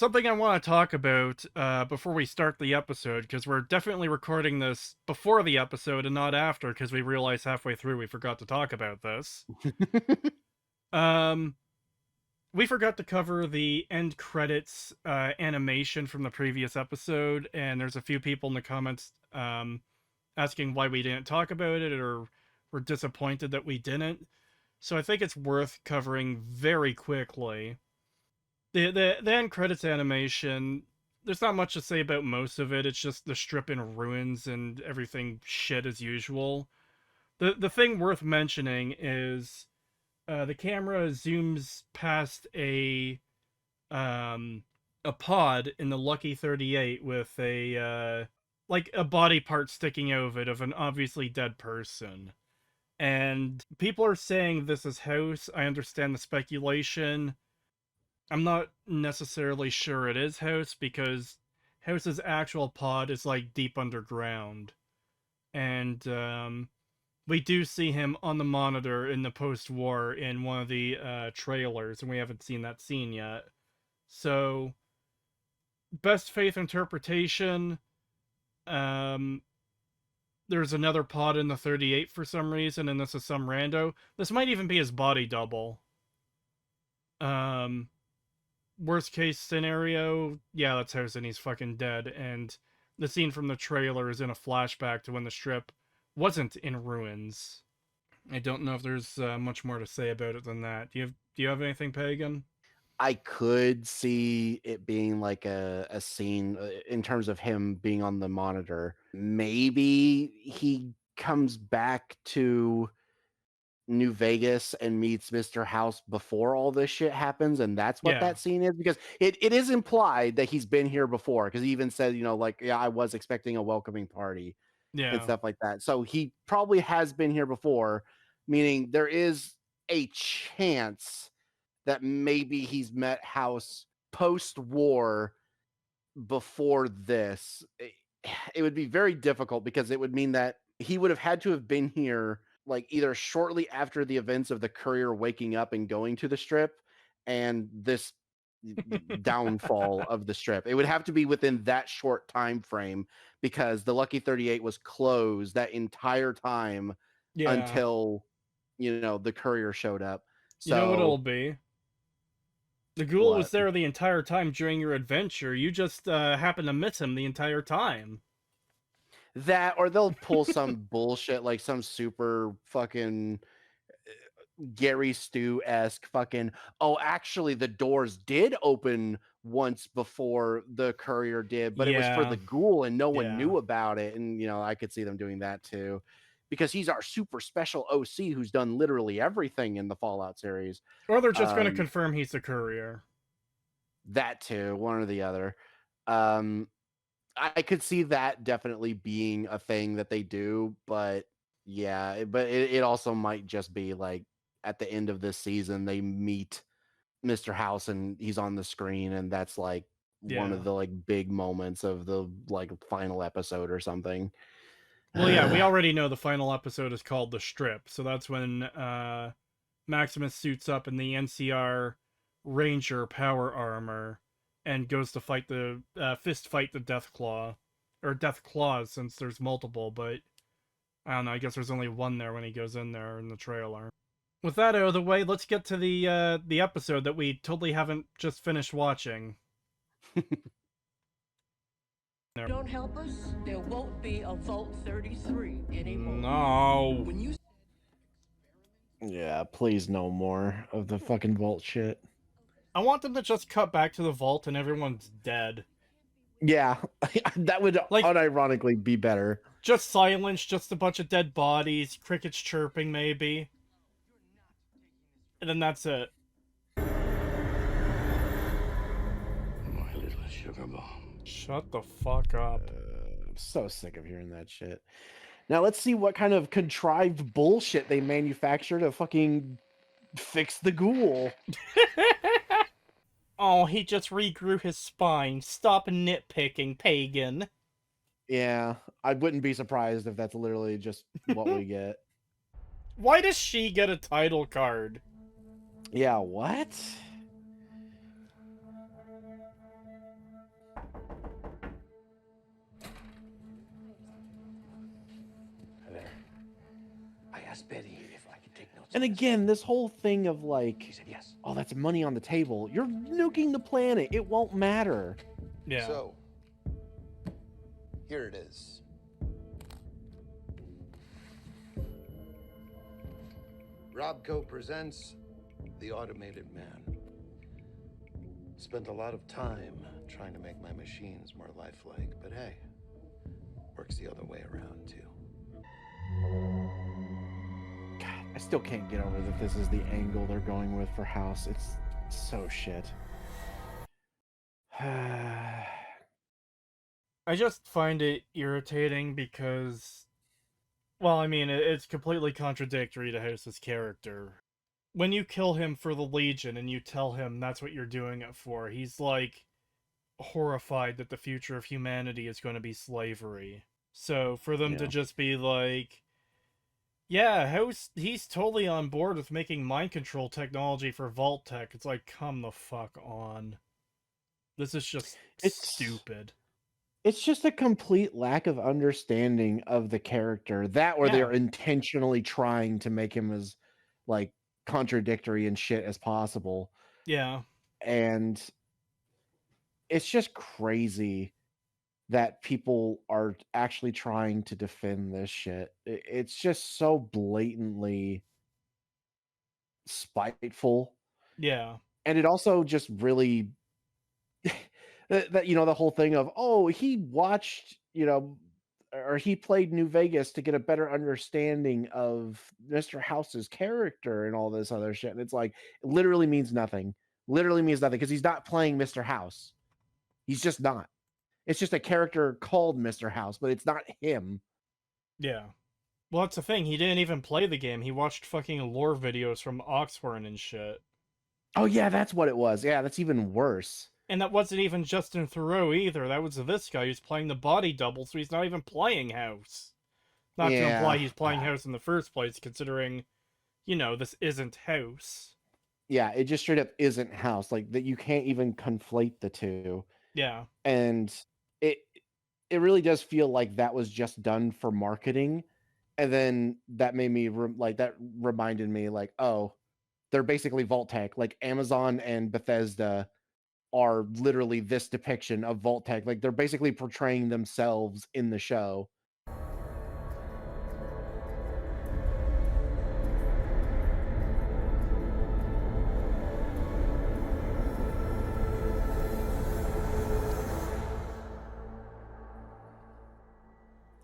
something I want to talk about before we start the episode, because we're definitely recording this before the episode and not after, because we realized halfway through we forgot to talk about this. Um, we forgot to cover the end credits animation from the previous episode, and there's a few people in the comments asking why we didn't talk about it or were disappointed that we didn't. So I think it's worth covering very quickly. The end credits animation, there's not much to say about most of it. It's just the strip in ruins and everything shit as usual. The thing worth mentioning is the camera zooms past um a pod in the Lucky 38 with a like a body part sticking out of it of an obviously dead person. And people are saying this is House. I understand the speculation. I'm not necessarily sure it is House because House's actual pod is like deep underground. And we do see him on the monitor in the post-war in one of the trailers, and we haven't seen that scene yet. So, best faith interpretation, um, there's another pod in the 38 for some reason, and this is some rando. This might even be his body double. Um, Worst case scenario, yeah, that's House and he's fucking dead. And the scene from the trailer is in a flashback to when the strip wasn't in ruins. I don't know if there's much more to say about it than that. Do you have anything, Pagan? I could see it being like a scene in terms of him being on the monitor. Maybe he comes back to New Vegas and meets Mr. House before all this shit happens, and that's what Yeah, that scene is, because it is implied that he's been here before, because he even said, like, yeah, I was expecting a welcoming party and yeah. stuff like that. So he probably has been here before, meaning there is a chance that maybe he's met House post-war before this. It would be very difficult because it would mean that he would have had to have been here like either shortly after the events of the courier waking up and going to the strip and this downfall of the strip. It would have to be within that short time frame because the Lucky 38 was closed that entire time Yeah. until the courier showed up. You know what it'll So be? The ghoul was what? there the entire time during your adventure. You just happened to miss him the entire time. That, or they'll pull some bullshit like some super fucking Gary Stu-esque fucking, oh, actually the doors did open once before the courier did, but it was for Yeah, the ghoul and no one yeah. knew about it. And I could see them doing that too. Because he's our super special OC who's done literally everything in the Fallout series. Or they're just going to Um, confirm he's the courier. that too, one or the other. Um, I could see that definitely being a thing that they do, but yeah, but it also might just be like at the end of this season they meet Mr. House and he's on the screen and that's like one of Yeah. the like big moments of the like final episode or something. Well, yeah, we already know the final episode is called The Strip, so that's when Maximus suits up in the NCR Ranger power armor and goes to fight the fist fight the Death Claw, or Death Claws since there's multiple, but I don't know. I guess there's only one there when he goes in there in the trailer. With that out of the way, let's get to the episode that we totally haven't just finished watching. Don't help us, there won't be a Vault 33 anymore. No. When you Yeah, please no more of the fucking Vault shit. I want them to just cut back to the vault and everyone's dead. Yeah, that would Like, unironically be better. just silence, just a bunch of dead bodies, crickets chirping maybe. And then that's it. my little sugar bomb. Shut the fuck up. I'm so sick of hearing that shit. Now let's see what kind of contrived bullshit they manufacture to fucking fix the ghoul. Oh, he just regrew his spine. Stop nitpicking, pagan. Yeah, I wouldn't be surprised if that's literally just what we get. Why does she get a title card? Yeah, what? asked Betty if I could take notes. And again, this whole thing of like, She said yes. oh, that's money on the table. You're nuking the planet. It won't matter. Yeah. So, here it is. Robco presents The Automated Man. Spent a lot of time trying to make my machines more lifelike, but hey, works the other way around too. God, I still can't get over that this is the angle they're going with for House. It's so shit. I just find it irritating because, well, I mean, it's completely contradictory to House's character. When you kill him for the Legion and you tell him that's what you're doing it for, he's like horrified that the future of humanity is going to be slavery. So for them to just be like, yeah, House, he's totally on board with making mind control technology for Vault Tech, it's like, come the fuck on. This is just stupid. It's just a complete lack of understanding of the character. That or they're intentionally trying to make him as like contradictory and shit as possible. Yeah. And it's just crazy that people are actually trying to defend this shit. It's just so blatantly spiteful. Yeah. And it also just really that you know, the whole thing of, oh, he watched, you know, or he played New Vegas to get a better understanding of Mr. House's character and all this other shit. And it's like, it literally means nothing. Literally means nothing because he's not playing Mr. House. He's just not. It's just a character called Mr. House, but it's not him. Yeah. Well, that's the thing. He didn't even play the game. He watched fucking lore videos from Oxford and shit. Oh, yeah, that's what it was. Yeah, that's even worse. And that wasn't even Justin Theroux either. That was this guy who's playing the body double, so he's not even playing House. Not to imply he's playing House in the first place, considering, you know, this isn't House. Yeah, it just straight up isn't House. Like, that you can't even conflate the two. Yeah. And it really does feel like that was just done for marketing. And then that made me, that reminded me, like, oh, they're basically Vault-Tec. Like, Amazon and Bethesda are literally this depiction of Vault-Tec. Like, they're basically portraying themselves in the show.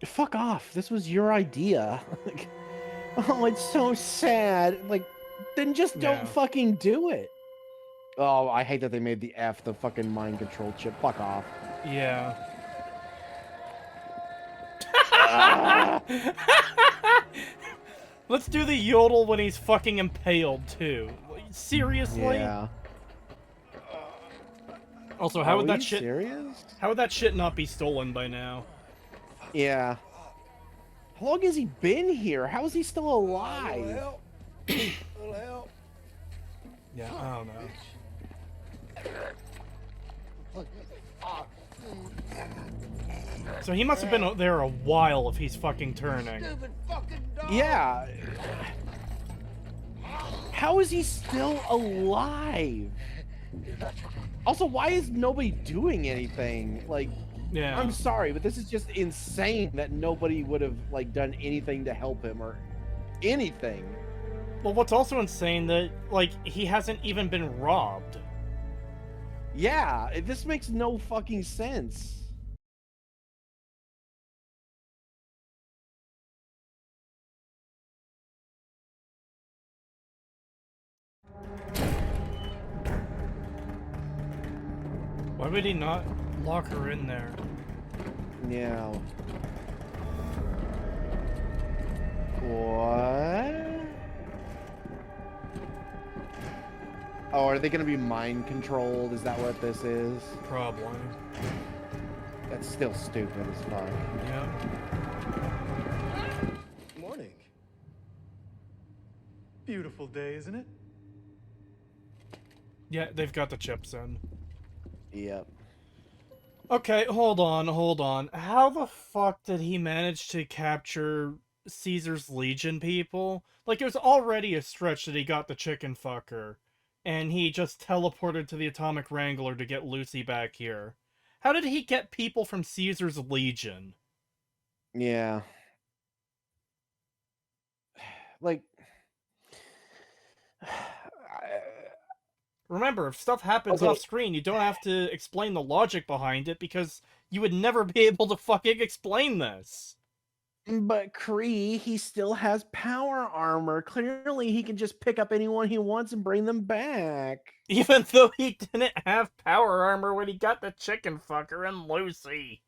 Fuck off. This was your idea. Like, oh, it's so sad. Like, then just don't fucking do it. Oh, I hate that they made the F the fucking mind control chip. Fuck off. Yeah. Let's do the yodel when he's fucking impaled, too. Seriously? Yeah. Also, how would that shit... serious? How would that shit not be stolen by now? Yeah. How long has he been here? How is he still alive? Little help. Yeah, I don't know. So he must have been there a while if he's fucking turning. Stupid fucking dog. Yeah. How is he still alive? Also, why is nobody doing anything? Like, yeah. I'm sorry, but this is just insane that nobody would have like done anything to help him or anything. Well, what's also insane that like he hasn't even been robbed. Yeah, this makes no fucking sense. Why would he not lock her in there? Yeah. What? Oh, are they going to be mind controlled? Is that what this is? Probably. That's still stupid as fuck. Yeah. Morning. Beautiful day, isn't it? Yeah, they've got the chips in. Yep. Okay, hold on. How the fuck did he manage to capture Caesar's Legion people. Like, it was already a stretch that he got the chicken fucker, and he just teleported to the Atomic Wrangler to get Lucy back here. How did he get people from Caesar's Legion? Yeah. Like, Remember, if stuff happens okay, off screen, you don't have to explain the logic behind it because you would never be able to fucking explain this. but Kree, he still has power armor. Clearly, he can just pick up anyone he wants and bring them back. Even though he didn't have power armor when he got the chicken fucker and Lucy.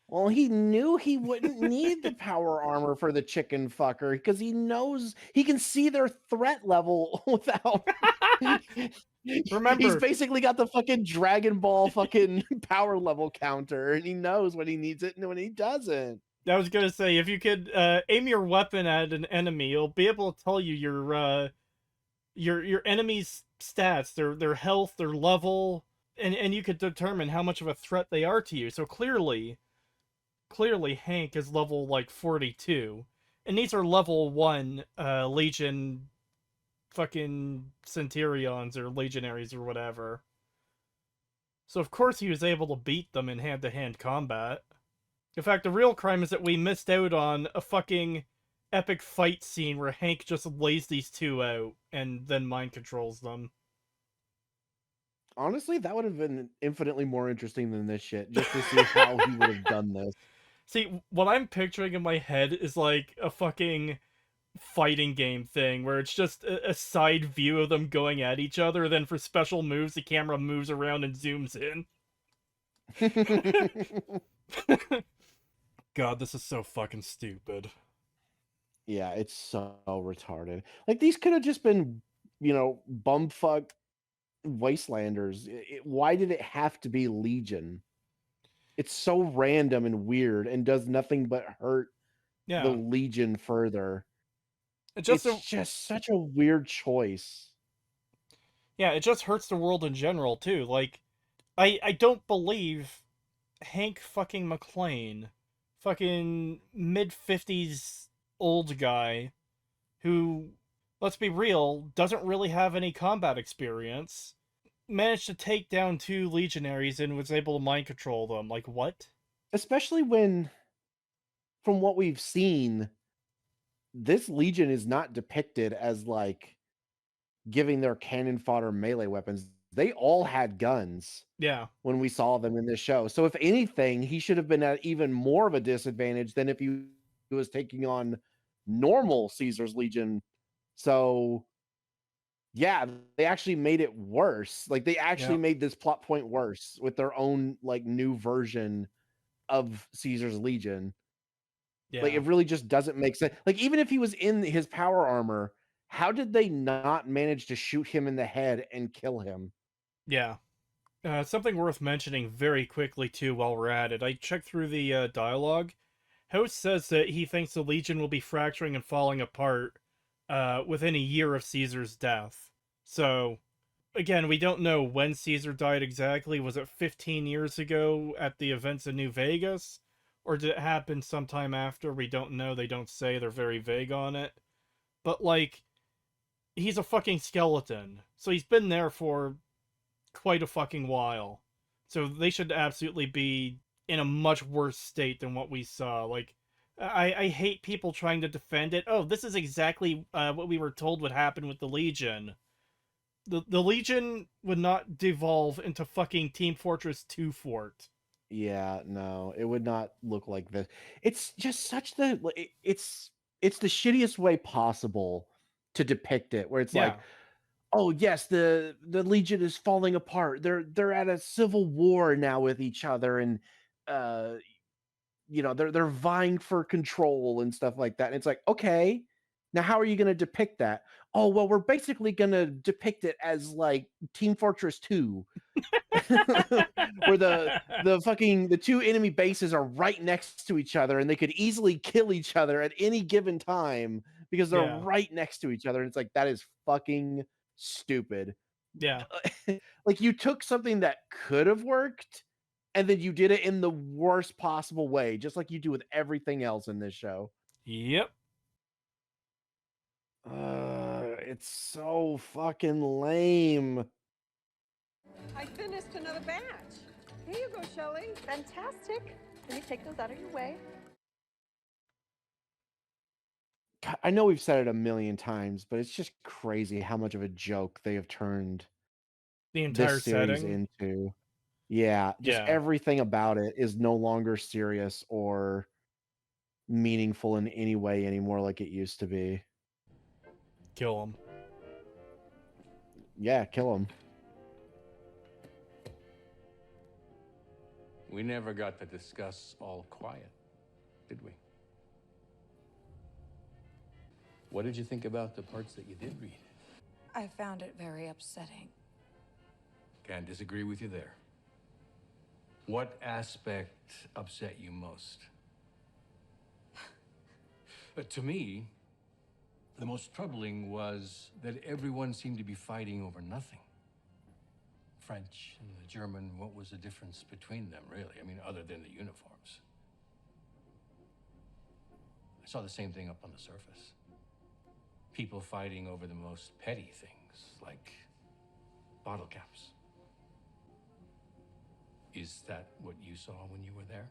Well, he knew he wouldn't need the power armor for the chicken fucker because he knows he can see their threat level without. He's Remember, basically got the fucking Dragon Ball fucking power level counter, and he knows when he needs it and when he doesn't. I was gonna say, if you could aim your weapon at an enemy, it'll be able to tell you your enemy's stats, their health, their level, and you could determine how much of a threat they are to you. So clearly Hank is level like 42, and these are level 1 Legion fucking Centurions or Legionaries or whatever. So of course he was able to beat them in hand-to-hand combat. In fact, the real crime is that we missed out on a fucking epic fight scene where Hank just lays these two out and then mind controls them. Honestly, that would have been infinitely more interesting than this shit, just to see how he would have done this. See, what I'm picturing in my head is like a fucking fighting game thing where it's just a side view of them going at each other, then for special moves the camera moves around and zooms in. God, this is so fucking stupid. Yeah, it's so retarded. Like, these could have just been, bumfuck wastelanders. Why did it have to be Legion? It's so random and weird and does nothing but hurt the Yeah. Legion further. It It's just just such a weird choice. Yeah, it just hurts the world in general too. Like, I don't believe Hank fucking McClane, fucking mid-50s old guy who, let's be real, doesn't really have any combat experience, managed to take down 2 legionaries and was able to mind control them. Like, what? Especially when, from what we've seen, this Legion is not depicted as like giving their cannon fodder melee weapons. They all had guns Yeah. when we saw them in this show. So if anything, he should have been at even more of a disadvantage than if he was taking on normal Caesar's Legion. So yeah, they actually made it worse. Like, they actually Yeah. made this plot point worse with their own like new version of Caesar's Legion. Like, Yeah. it really just doesn't make sense. Like, even if he was in his power armor, how did they not manage to shoot him in the head and kill him? Yeah. Something worth mentioning very quickly too while we're at it. I checked through the dialogue. Host says that he thinks the Legion will be fracturing and falling apart within a year of Caesar's death. So, again, we don't know when Caesar died exactly. Was it 15 years ago at the events in New Vegas? Or did it happen sometime after? We don't know. They don't say. They're very vague on it. But, like, he's a fucking skeleton. So he's been there for quite a fucking while. So they should absolutely be in a much worse state than what we saw. Like, I hate people trying to defend it. Oh, this is exactly what we were told would happen with the Legion. The Legion would not devolve into fucking Team Fortress 2 Fort. Yeah, no, it would not look like this. It's just such the it's the shittiest way possible to depict it, where it's Yeah. like, oh yes, the Legion is falling apart. They're at a civil war now with each other, and uh they're vying for control and stuff like that. And it's like, okay, now how are you going to depict that? Oh, well, we're basically going to depict it as like Team Fortress 2, where the two enemy bases are right next to each other and they could easily kill each other at any given time because they're Yeah. right next to each other. And it's like, that is fucking stupid. Yeah. Like, you took something that could have worked and then you did it in the worst possible way, just like you do with everything else in this show. Yep. It's so fucking lame. I finished another batch. Here you go, Shelley. Fantastic. Let me take those out of your way. God, I know we've said it a million times, but it's just crazy how much of a joke they have turned The entire this series setting. into. Yeah, just Yeah. everything about it is no longer serious or meaningful in any way anymore like it used to be. Kill him. Yeah, kill him. We never got to discuss All Quiet, did we? What did you think about the parts that you did read? I found it very upsetting. Can't disagree with you there. What aspect upset you most? To me, the most troubling was that everyone seemed to be fighting over nothing. French and the German, what was the difference between them, really? I mean, other than the uniforms. I saw the same thing up on the surface. People fighting over the most petty things, like bottle caps. Is that what you saw when you were there?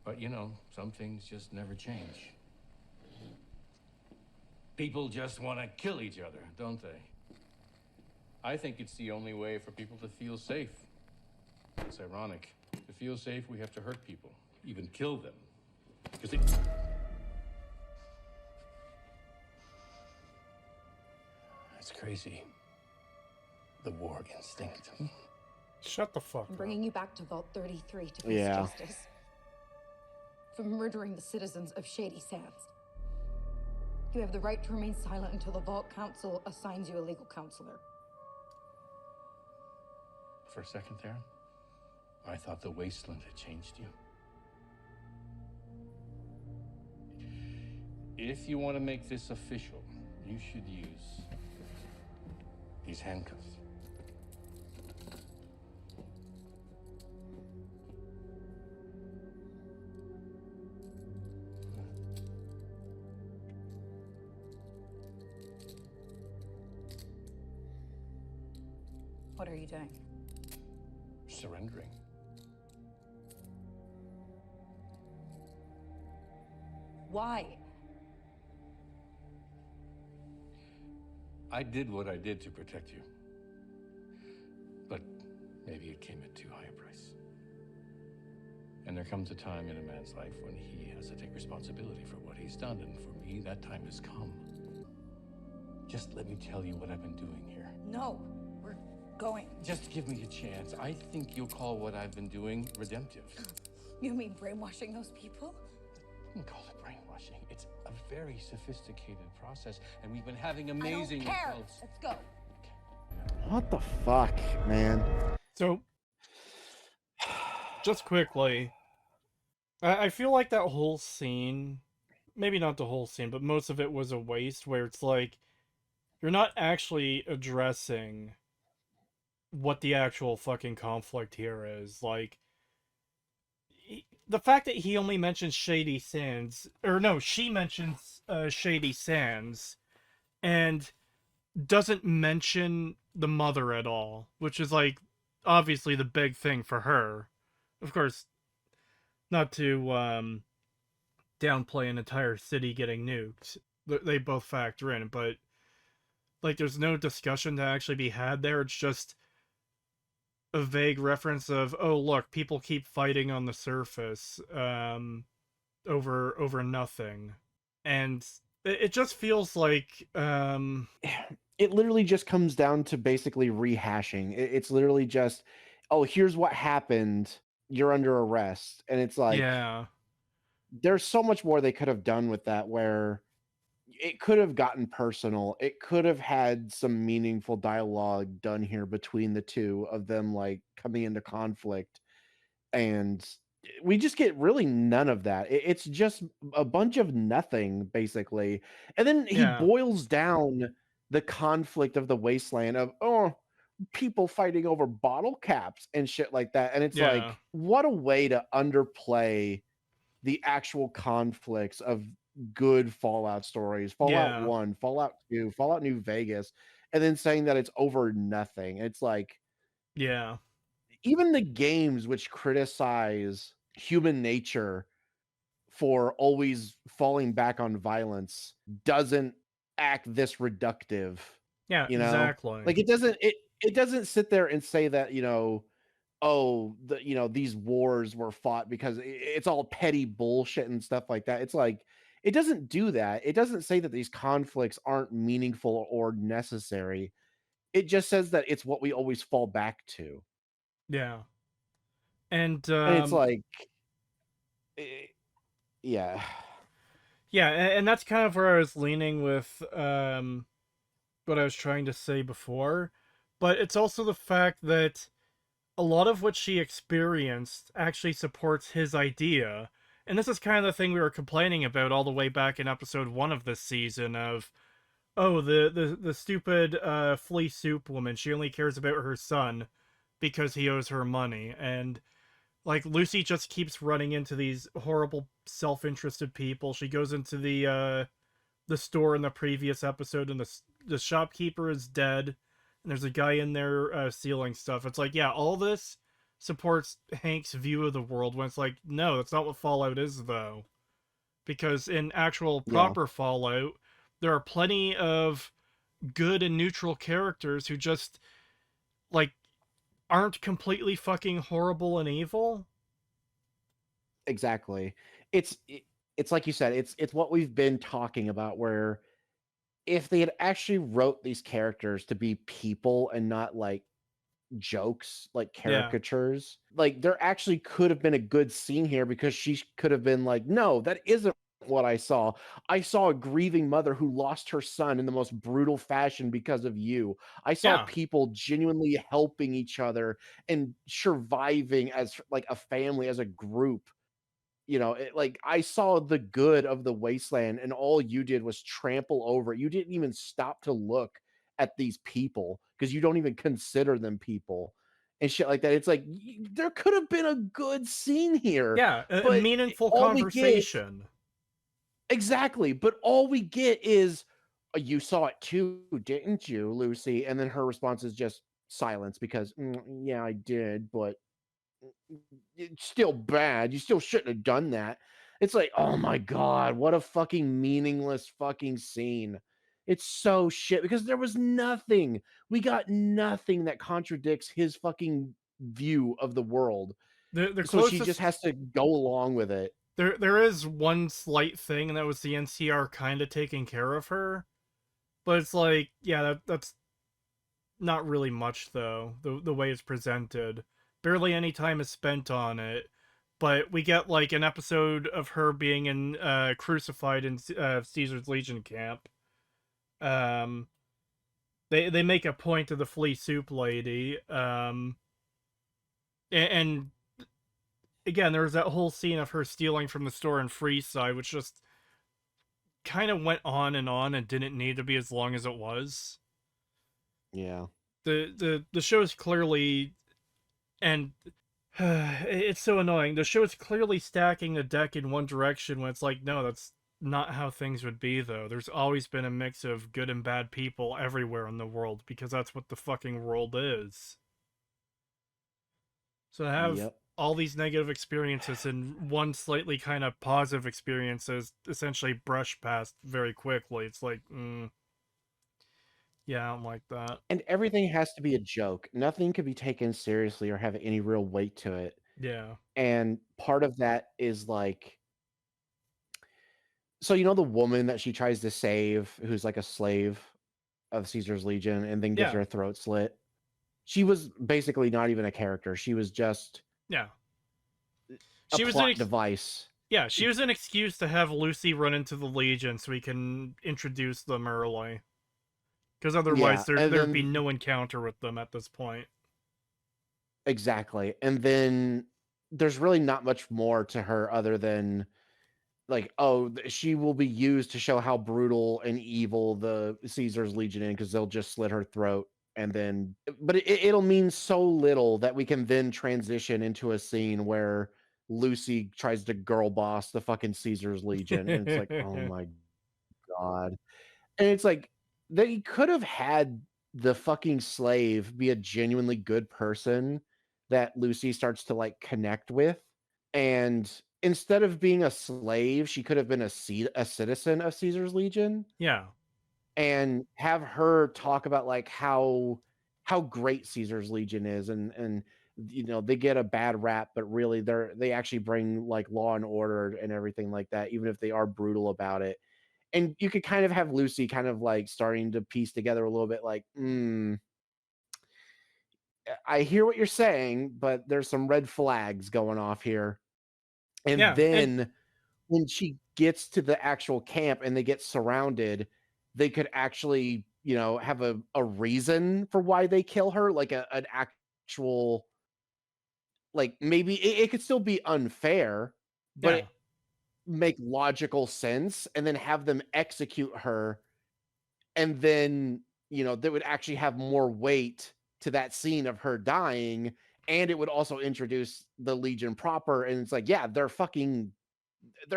But you know, some things just never change. People just want to kill each other, don't they? I think it's the only way for people to feel safe. It's ironic. To feel safe, we have to hurt people, even kill them. Because it... That's crazy. The war instinct. Shut the fuck I'm up. bringing you back to Vault 33 to face Yeah. justice for murdering the citizens of Shady Sands. You have the right to remain silent until the Vault Council assigns you a legal counselor. For a second there, I thought the wasteland had changed you. If you want to make this official, you should use these handcuffs. What are you doing? Surrendering. Why? I did what I did to protect you. But maybe it came at too high a price. And there comes a time in a man's life when he has to take responsibility for what he's done, and for me, that time has come. Just let me tell you what I've been doing here. No, we're going. Just give me a chance. I think you'll call what I've been doing redemptive. You mean brainwashing those people? You can call it brainwashing. It's a very sophisticated process, and we've been having amazing I don't care. results. Let's go. What the fuck, man? So, just quickly, I feel like that whole scene, maybe not the whole scene, but most of it was a waste, where it's like, you're not actually addressing what the actual fucking conflict here is. Like, the fact that he only mentions Shady Sands, or no, she mentions Shady Sands, and doesn't mention the mother at all, which is like obviously the big thing for her. Of course, not to downplay an entire city getting nuked. They both factor in, but like there's no discussion to actually be had there. It's just a vague reference of, oh look, people keep fighting on the surface over nothing. And it just feels like It literally just comes down to basically rehashing. It's literally just, oh, here's what happened. You're under arrest. And it's like, yeah. There's so much more they could have done with that, where it could have gotten personal. It could have had some meaningful dialogue done here between the two of them, like coming into conflict. And we just get really none of that. It's just a bunch of nothing, basically. And then he Yeah. boils down the conflict of the wasteland of, oh, people fighting over bottle caps and shit like that. And it's Yeah. like, what a way to underplay the actual conflicts of good Fallout stories, Fallout Yeah. 1, Fallout 2, Fallout New Vegas, and then saying that it's over nothing. It's like Yeah. even the games which criticize human nature for always falling back on violence doesn't act this reductive, Yeah, you know? exactly. Like it doesn't sit there and say that, oh, these wars were fought because it's all petty bullshit and stuff like that. It's like it doesn't do that. It doesn't say that these conflicts aren't meaningful or necessary. It just says that it's what we always fall back to. Yeah. And And it's like eh, yeah. yeah, and that's kind of where I was leaning with what I was trying to say before. But it's also the fact that a lot of what she experienced actually supports his idea. And this is kind of the thing we were complaining about all the way back in episode 1 of this season of, oh, the stupid flea soup woman, she only cares about her son because he owes her money. And like Lucy just keeps running into these horrible self-interested people. She goes into the store in the previous episode, and the shopkeeper is dead, and there's a guy in there stealing stuff. It's like, yeah, all this supports Hank's view of the world, when it's like, no, that's not what Fallout is, though. Because in actual Yeah. proper Fallout, there are plenty of good and neutral characters who just, like, aren't completely fucking horrible and evil. Exactly. It's like you said, it's what we've been talking about, where if they had actually wrote these characters to be people and not like jokes, like Yeah. caricatures, like there actually could have been a good scene here, because she could have been like, no, that isn't what I saw. I saw a grieving mother who lost her son in the most brutal fashion because of you. I saw Yeah. people genuinely helping each other and surviving as like a family, as a group. Like I saw the good of the wasteland, and all you did was trample over it. You didn't even stop to look at these people because you don't even consider them people and shit like that. It's like there could have been a good scene here, Yeah, a but meaningful all we get conversation. exactly, but all we get is you saw it too, didn't you, Lucy? And then her response is just silence because yeah, I did, but it's still bad. You still shouldn't have done that. It's like, oh my god, what a fucking meaningless fucking scene. It's so shit because there was nothing. We got nothing that contradicts his fucking view of the world. The So she just closest has to go along with it. there is one slight thing, and that was the NCR kind of taking care of her. But it's like, yeah, that's not really much though. The way it's presented, barely any time is spent on it. But we get like an episode of her being in crucified in Caesar's Legion camp. Um, they make a point of the flea soup lady. And again, there was that whole scene of her stealing from the store in Freeside, which just kind of went on and didn't need to be as long as it was. Yeah. The show is clearly, and it's so annoying. The show is clearly stacking the deck in one direction when it's like, no, that's not how things would be, though. There's always been a mix of good and bad people everywhere in the world, because that's what the fucking world is. So to have Yep. all these negative experiences and one slightly kind of positive experience is essentially brushed past very quickly. It's like, yeah, I don't like that. And everything has to be a joke. Nothing can be taken seriously or have any real weight to it. Yeah. And part of that is like, so the woman that she tries to save, who's like a slave of Caesar's Legion and then gets Yeah. her throat slit. She was basically not even a character. She was just Yeah. a She was plot device. Yeah, she was an excuse to have Lucy run into the Legion so we can introduce them early. Because otherwise Yeah, and there'd be then no encounter with them at this point. exactly. And then there's really not much more to her other than like, oh, she will be used to show how brutal and evil the Caesar's Legion is because they'll just slit her throat. And then, but it'll mean so little that we can then transition into a scene where Lucy tries to girl boss the fucking Caesar's Legion, and it's like, oh my god. And it's like they could have had the fucking slave be a genuinely good person that Lucy starts to like connect with. And instead of being a slave, she could have been a citizen of Caesar's Legion Yeah. and have her talk about like how great Caesar's Legion is, and you know, they get a bad rap, but really they actually bring like law and order and everything like that, even if they are brutal about it. And you could kind of have Lucy kind of like starting to piece together a little bit like, I hear what you're saying, but there's some red flags going off here. And Yeah. And then when she gets to the actual camp and they get surrounded, they could actually, you know, have a reason for why they kill her, like an actual, like maybe it could still be unfair, but yeah. it make logical sense, and then have them execute her, and then, you know, that would actually have more weight to that scene of her dying, and it would also introduce the Legion proper, and it's like, yeah, they're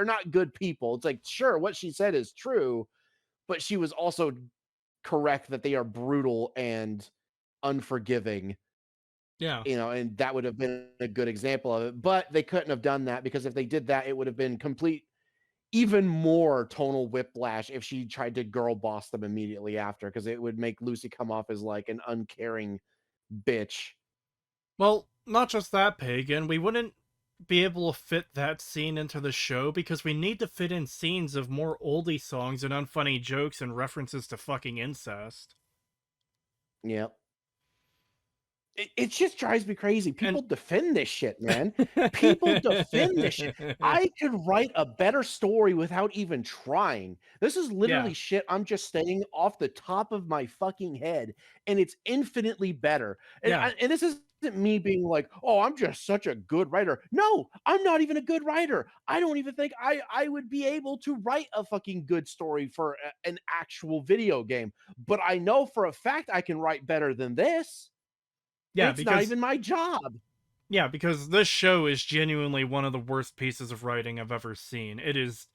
not good people. It's like, sure, what she said is true, but she was also correct that they are brutal and unforgiving, Yeah. you know, and that would have been a good example of it. But they couldn't have done that, because if they did that, it would have been complete, even more tonal whiplash if she tried to girl boss them immediately after, because it would make Lucy come off as like an uncaring bitch. Well, not just that, Pagan. We wouldn't be able to fit that scene into the show because we need to fit in scenes of more oldie songs and unfunny jokes and references to fucking incest. Yep. It just drives me crazy. People And defend this shit, man. People defend this shit. I could write a better story without even trying. This is yeah. literally shit I'm just saying off the top of my fucking head, and it's infinitely better. Yeah. And this isn't me being like, "Oh, I'm just such a good writer." No, I'm not even a good writer. I don't even think I would be able to write a fucking good story for an actual video game. But I know for a fact I can write better than this. Yeah, It's not because even my job. this show is genuinely one of the worst pieces of writing I've ever seen. It is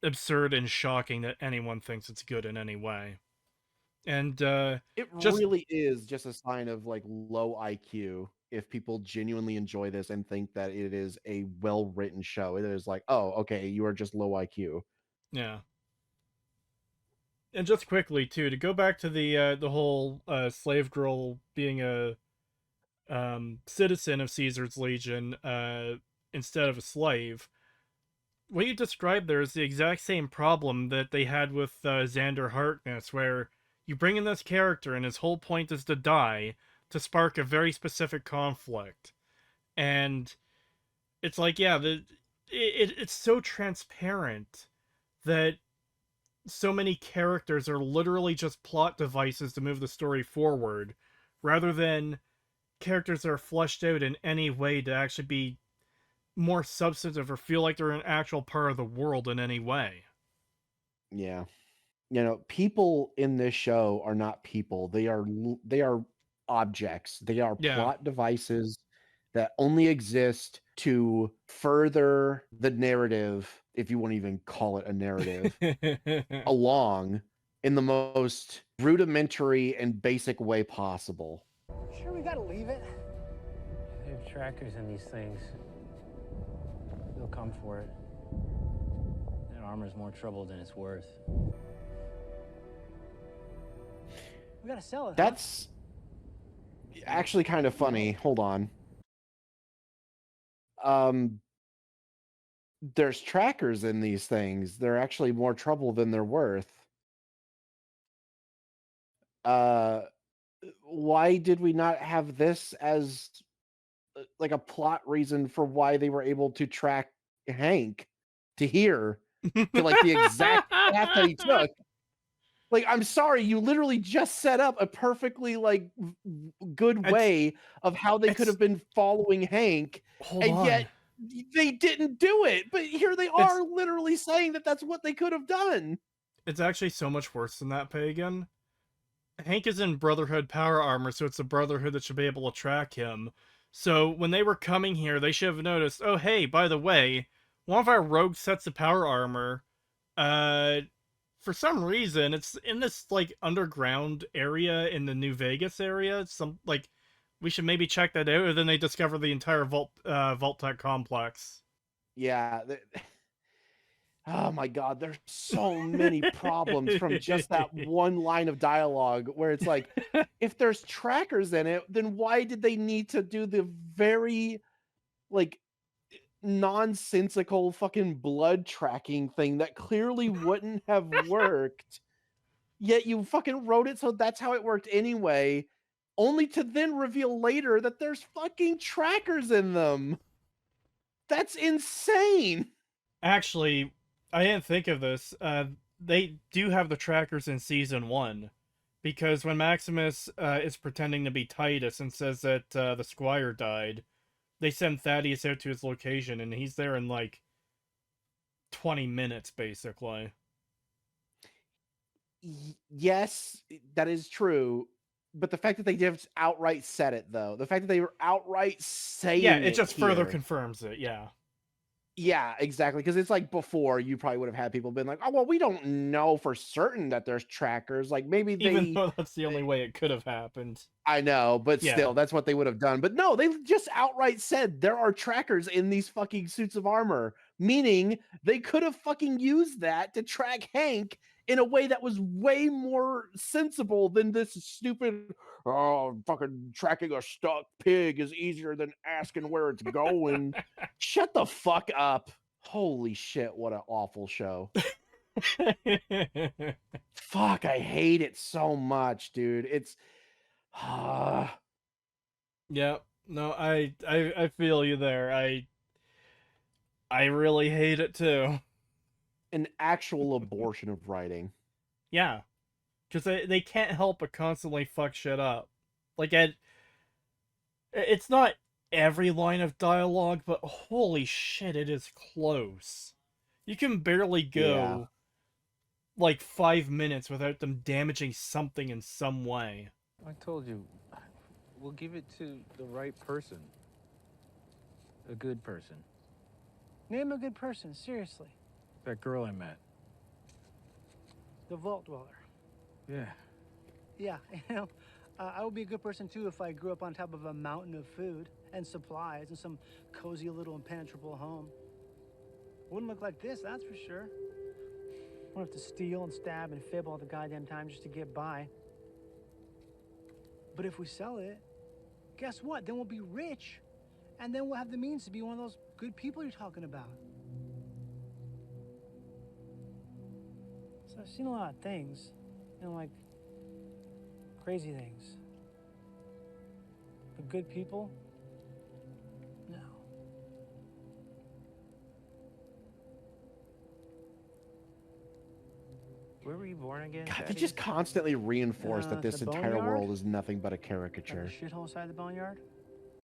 absurd and shocking that anyone thinks it's good in any way. And It just really is just a sign of like low IQ if people genuinely enjoy this and think that it is a well-written show. It is like, "Oh, okay, you are just low IQ." yeah. And just quickly too, to go back to the whole slave girl being a citizen of Caesar's Legion instead of a slave. What you described there is the exact same problem that they had with Xander Harkness, where you bring in this character and his whole point is to die to spark a very specific conflict. And it's like, yeah, it's so transparent that so many characters are literally just plot devices to move the story forward, rather than characters that are fleshed out in any way to actually be more substantive or feel like they're an actual part of the world in any way. Yeah. You know, people in this show are not people. They are objects. They are Yeah. plot devices that only exist to further the narrative, if you want to even call it a narrative, along in the most rudimentary and basic way possible. Sure, we gotta leave it. They have trackers in these things. They'll come for it. That armor's more trouble than it's worth. We gotta sell it. That's actually kind of funny. Hold on. There's trackers in these things. They're actually more trouble than they're worth. Uh, why did we not have this as like a plot reason for why they were able to track Hank to here, to like the exact path that he took? Like, I'm sorry, you literally just set up a perfectly like good way of how they could have been following Hank, Hold and on. yet they didn't do it. But here they are, literally saying that that's what they could have done. It's actually so much worse than that, Pagan. Hank is in Brotherhood power armor, so it's the Brotherhood that should be able to track him. So when they were coming here, they should have noticed, oh, hey, by the way, one of our rogue sets of power armor, uh, for some reason, it's in this, like, underground area in the New Vegas area. Some, like, we should maybe check that out, and then they discover the entire Vault Tech complex. Yeah. Oh my God, there's so many problems from just that one line of dialogue where it's like, if there's trackers in it, then why did they need to do the very, like, nonsensical fucking blood tracking thing that clearly wouldn't have worked? Yet you fucking wrote it so that's how it worked anyway, only to then reveal later that there's fucking trackers in them. That's insane. Actually, I didn't think of this. They do have the trackers in season 1. Because when Maximus is pretending to be Titus and says that the Squire died, they send Thaddeus out to his location, and he's there in, like, 20 minutes, basically. Yes, that is true. But the fact that they just outright said it, though, the fact that they were outright saying Yeah, it just further here, confirms it, yeah. yeah, exactly. Because it's like before, you probably would have had people been like, "Oh, well, we don't know for certain that there's trackers. Like maybe Even they." though that's the only way it could have happened. I know, but Yeah. still, that's what they would have done. But no, they just outright said there are trackers in these fucking suits of armor, meaning they could have fucking used that to track Hank in a way that was way more sensible than this stupid, oh, fucking tracking a stuck pig is easier than asking where it's going. Shut the fuck up. Holy shit, what an awful show. Fuck, I hate it so much, dude. It's Yeah, no, I feel you there. I really hate it too. an actual abortion of writing. Yeah, because they can't help but constantly fuck shit up. Like, it's not every line of dialogue, but holy shit, it is close. You can barely go, like, 5 minutes without them damaging something in some way. I told you, we'll give it to the right person. A good person. Name a good person, seriously. That girl I met. The Vault Dweller. Yeah. Yeah, you know, I would be a good person too if I grew up on top of a mountain of food and supplies and some cozy little impenetrable home. Wouldn't look like this, that's for sure. Wouldn't have to steal and stab and fib all the goddamn time just to get by. But if we sell it, guess what? Then we'll be rich. And then we'll have the means to be one of those good people you're talking about. So I've seen a lot of things, you know, like crazy things. But good people? No. Where were you born again? God, they Daddy? just constantly reinforce that this the entire boneyard? world is nothing but a caricature. Shithole side of the boneyard?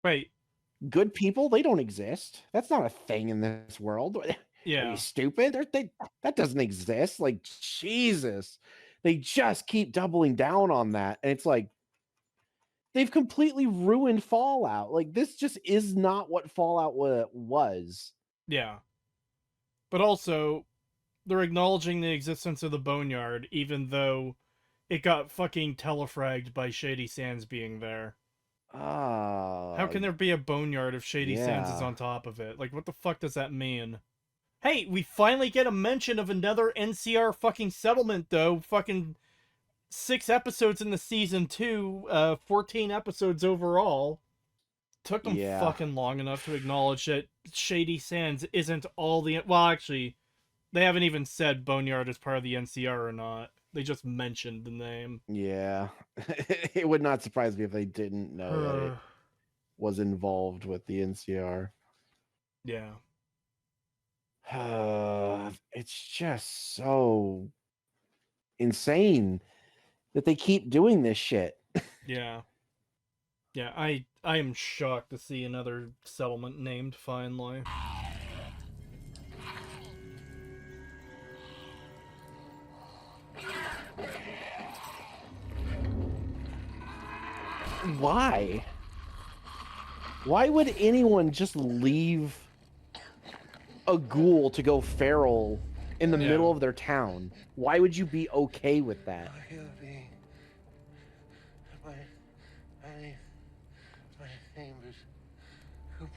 Wait, Good people, they don't exist. That's not a thing in this world. Are yeah. you stupid? That doesn't exist. Like, Jesus. They just keep doubling down on that. And it's like, they've completely ruined Fallout. Like, this just is not what Fallout was. Yeah. But also, they're acknowledging the existence of the Boneyard, even though it got fucking telefragged by Shady Sands being there. How can there be a Boneyard if Shady Sands is on top of it? Like, what the fuck does that mean? Hey, we finally get a mention of another NCR fucking settlement, though. Fucking 6 episodes in the season 2, 14 episodes overall. Took them fucking long enough to acknowledge that Shady Sands isn't all the... Well, actually, they haven't even said Boneyard is part of the NCR or not. They just mentioned the name. Yeah. It would not surprise me if they didn't know that it was involved with the NCR. Yeah. It's just so insane that they keep doing this shit. Yeah. Yeah, I am shocked to see another settlement named finally. Why? Why would anyone just leave a ghoul to go feral in the middle of their town? Why would you be okay with that? My name is Cooper.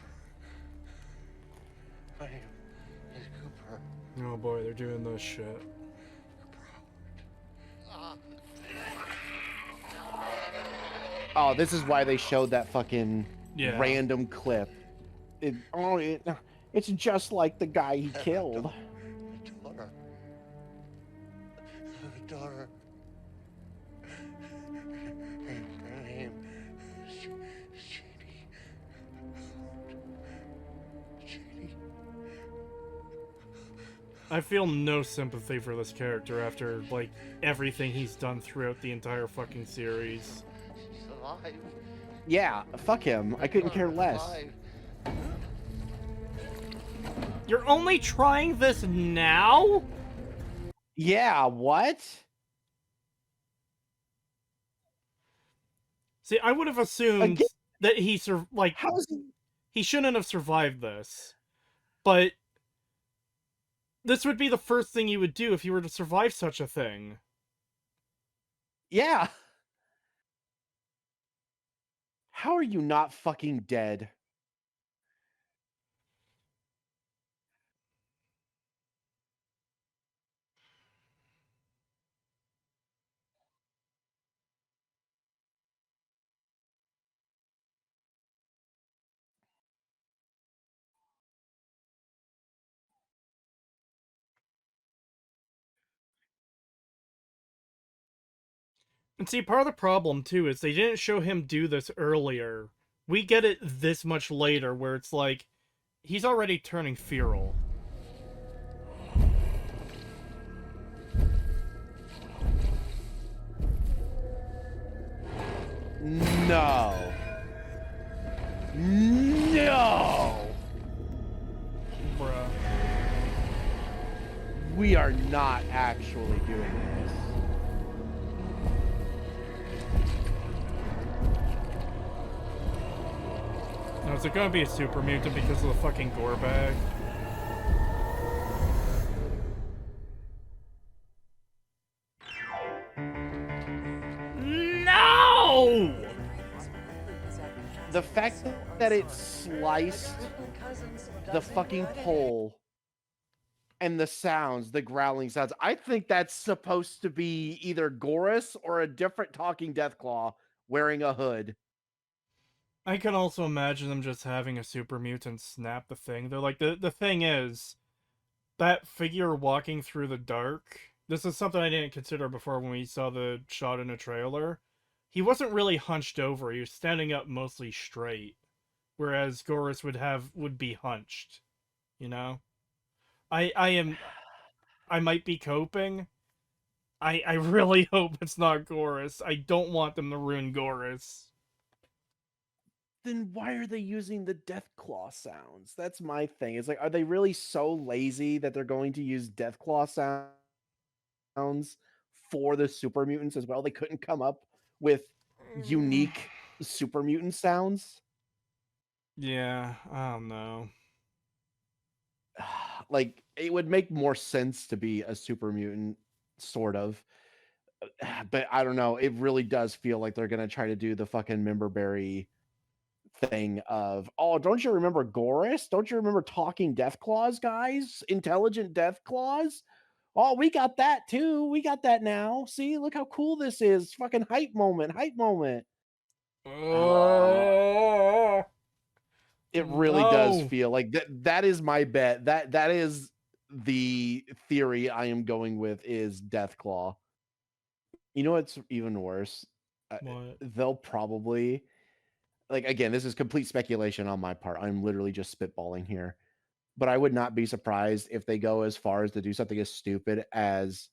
My name is Cooper. Oh boy, they're doing this shit. Oh, this is why they showed that fucking random clip. It's just like the guy he killed. Daughter. The daughter. Her name is Shady. Shady. I feel no sympathy for this character after, like, everything he's done throughout the entire fucking series. She's alive. Yeah, fuck him. I couldn't care less. Alive. You're only trying this now? Yeah, what? See, I would have assumed that he he shouldn't have survived this. But this would be the first thing you would do if you were to survive such a thing. Yeah. How are you not fucking dead? And see, part of the problem, too, is they didn't show him do this earlier. We get it this much later, where it's like, he's already turning feral. No. No! Bruh. We are not actually doing this. Now, is it gonna be a super mutant because of the fucking gore bag? No! The fact that it sliced the fucking pole and the sounds, the growling sounds, I think that's supposed to be either Gorus or a different talking Deathclaw wearing a hood. I can also imagine them just having a super mutant snap the thing. They're like, the thing is, that figure walking through the dark, this is something I didn't consider before when we saw the shot in a trailer. He wasn't really hunched over, he was standing up mostly straight. Whereas Gorus would be hunched. You know? I might be coping. I really hope it's not Gorus. I don't want them to ruin Gorus. Then why are they using the Deathclaw sounds? That's my thing. It's like, are they really so lazy that they're going to use Deathclaw sounds for the super mutants as well? They couldn't come up with unique super mutant sounds? Yeah, I don't know. Like, it would make more sense to be a super mutant, sort of. But I don't know. It really does feel like they're going to try to do the fucking Memberberry thing of, oh, don't you remember Gorus? Don't you remember talking Deathclaws, guys? Intelligent Deathclaws? Oh, we got that too. We got that now. See, look how cool this is. Fucking hype moment. Hype moment. It really does feel like that is my bet. That is the theory I am going with is Deathclaw. You know what's even worse? What? They'll probably, like, again, this is complete speculation on my part. I'm literally just spitballing here. But I would not be surprised if they go as far as to do something as stupid as,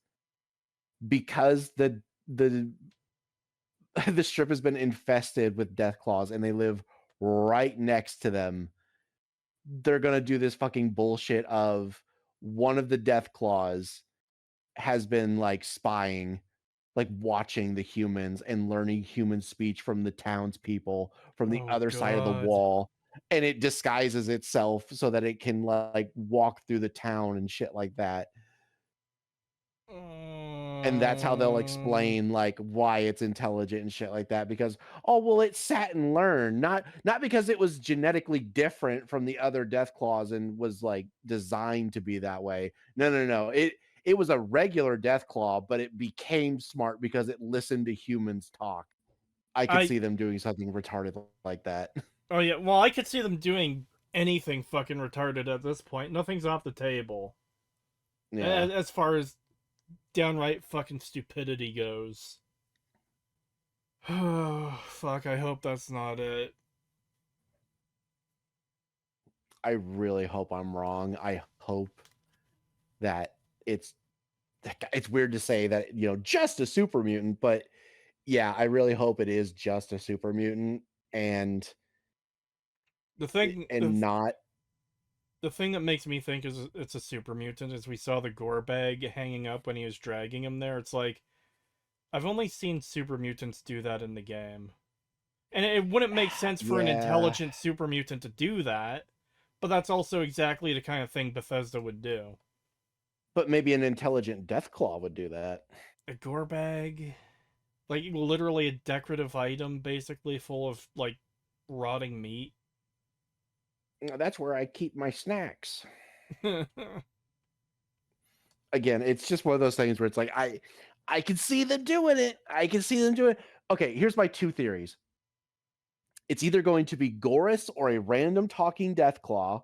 because the the strip has been infested with Deathclaws and they live right next to them, they're gonna do this fucking bullshit of one of the Deathclaws has been like spying, like watching the humans and learning human speech from the townspeople from the other side of the wall. and it disguises itself so that it can like walk through the town and shit like that. And that's how they'll explain like why it's intelligent and shit like that, because oh well, it sat and learned, not because it was genetically different from the other Deathclaws and was like designed to be that way. No, it was a regular Deathclaw, but it became smart because it listened to humans talk. I could see them doing something retarded like that. Oh yeah, well I could see them doing anything fucking retarded at this point. Nothing's off the table. Yeah. As far as downright fucking stupidity goes. Oh, fuck, I hope that's not it. I really hope I'm wrong. I hope that it's weird to say that, you know, just a super mutant, but yeah, I really hope it is just a super mutant and not the thing that makes me think is it's a super mutant is we saw the gore bag hanging up when he was dragging him there. It's like, I've only seen super mutants do that in the game. And it wouldn't make sense for an intelligent super mutant to do that, but that's also exactly the kind of thing Bethesda would do. But maybe an intelligent Deathclaw would do that. A gore bag? Like, literally a decorative item, basically, full of, like, rotting meat? That's where I keep my snacks. Again, it's just one of those things where it's like, I can see them doing it. Okay, here's my two theories. It's either going to be Gorus or a random talking Deathclaw,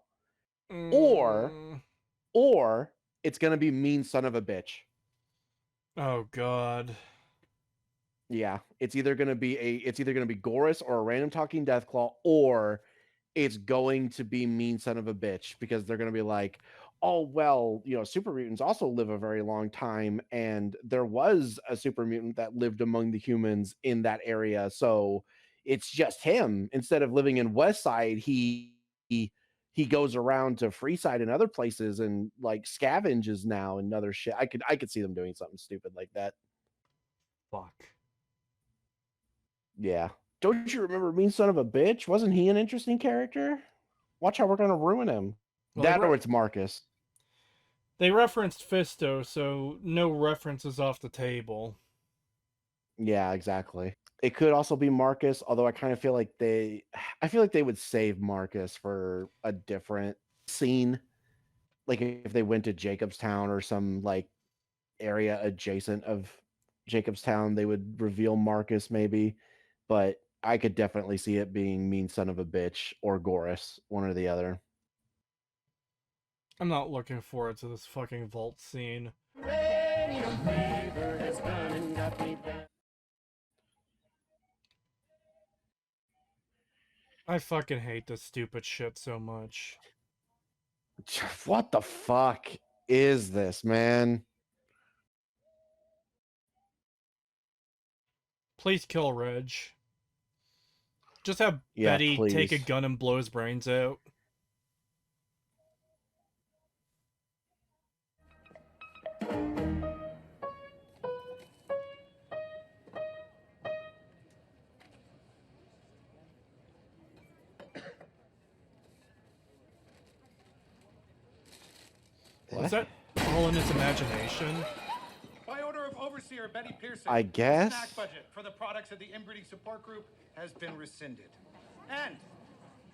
or it's going to be mean son of a bitch. Oh god. Yeah, it's either going to be Gorus or a random talking Deathclaw, or it's going to be mean son of a bitch, because they're going to be like, oh well, you know, super mutants also live a very long time, and there was a super mutant that lived among the humans in that area, so it's just him. Instead of living in Westside, he goes around to Freeside and other places and like scavenges now and other shit. I could see them doing something stupid like that. Fuck. Yeah. Don't you remember Mean Son of a Bitch? Wasn't he an interesting character? Watch how we're gonna ruin him. Well, that or it's Marcus. They referenced Fisto, so no reference is off the table. Yeah, exactly. It could also be Marcus, although I kind of feel like they would save Marcus for a different scene. Like if they went to Jacobstown or some like area adjacent of Jacobstown, they would reveal Marcus maybe. But I could definitely see it being Mean Son of a Bitch or Gorus, one or the other. I'm not looking forward to this fucking vault scene. I fucking hate this stupid shit so much. What the fuck is this, man? Please kill Reg. Just have Betty take a gun and blow his brains out. Was that all in his imagination? By order of Overseer Betty Pearson, I guess. the snack budget for the products of the Inbreeding Support Group has been rescinded. And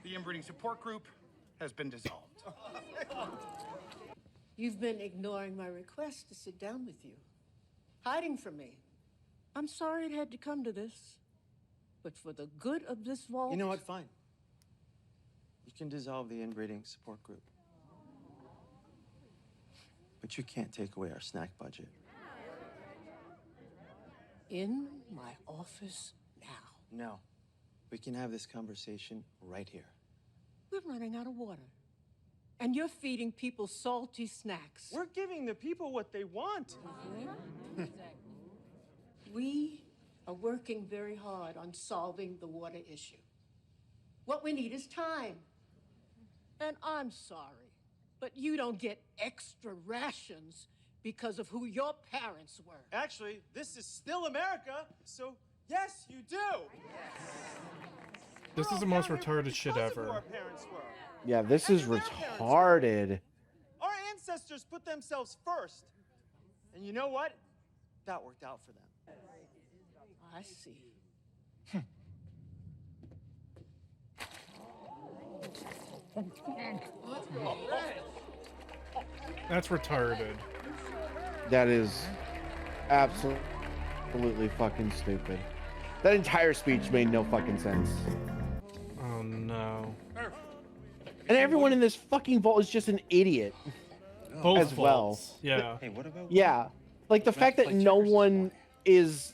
the Inbreeding Support Group has been dissolved. You've been ignoring my request to sit down with you, hiding from me. I'm sorry it had to come to this, but for the good of this vault... You know what? Fine. You can dissolve the Inbreeding Support Group. But you can't take away our snack budget. In my office now. No. We can have this conversation right here. We're running out of water. And you're feeding people salty snacks. We're giving the people what they want. We are working very hard on solving the water issue. What we need is time. And I'm sorry, but you don't get extra rations because of who your parents were. Actually, this is still America, so yes, you do. This is the most retarded shit ever. Yeah, this is retarded. Our ancestors put themselves first. And you know what? That worked out for them. I see. That's retarded. That is absolutely fucking stupid. That entire speech made no fucking sense. Oh no. And everyone in this fucking vault is just an idiot. Both as well. vaults. Yeah. Hey, what about Yeah. Like the fact that no one is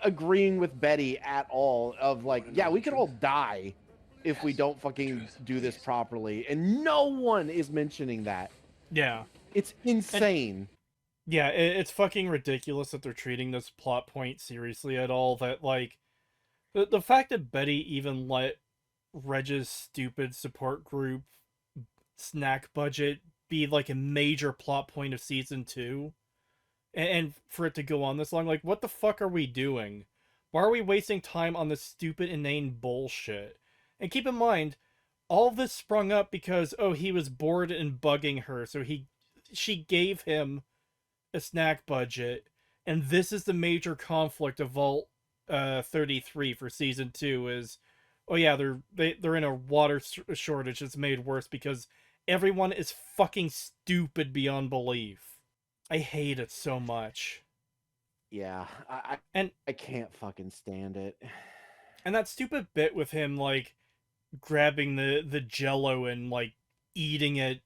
agreeing with Betty at all of like, yeah, we could all die if we don't fucking do this properly. And no one is mentioning that. Yeah. It's insane. Yeah, it's fucking ridiculous that they're treating this plot point seriously at all. That, like, the fact that Betty even let Reg's stupid support group snack budget be, like, a major plot point of season 2, and for it to go on this long, like, what the fuck are we doing? Why are we wasting time on this stupid, inane bullshit? And keep in mind, all this sprung up because, oh, he was bored and bugging her, so she gave him a snack budget, and this is the major conflict of Vault 33 for season 2 is, oh yeah, they're in a water shortage that's made worse because everyone is fucking stupid beyond belief. I hate it so much. Yeah, I can't fucking stand it. And that stupid bit with him, like, grabbing the jello and, like, eating it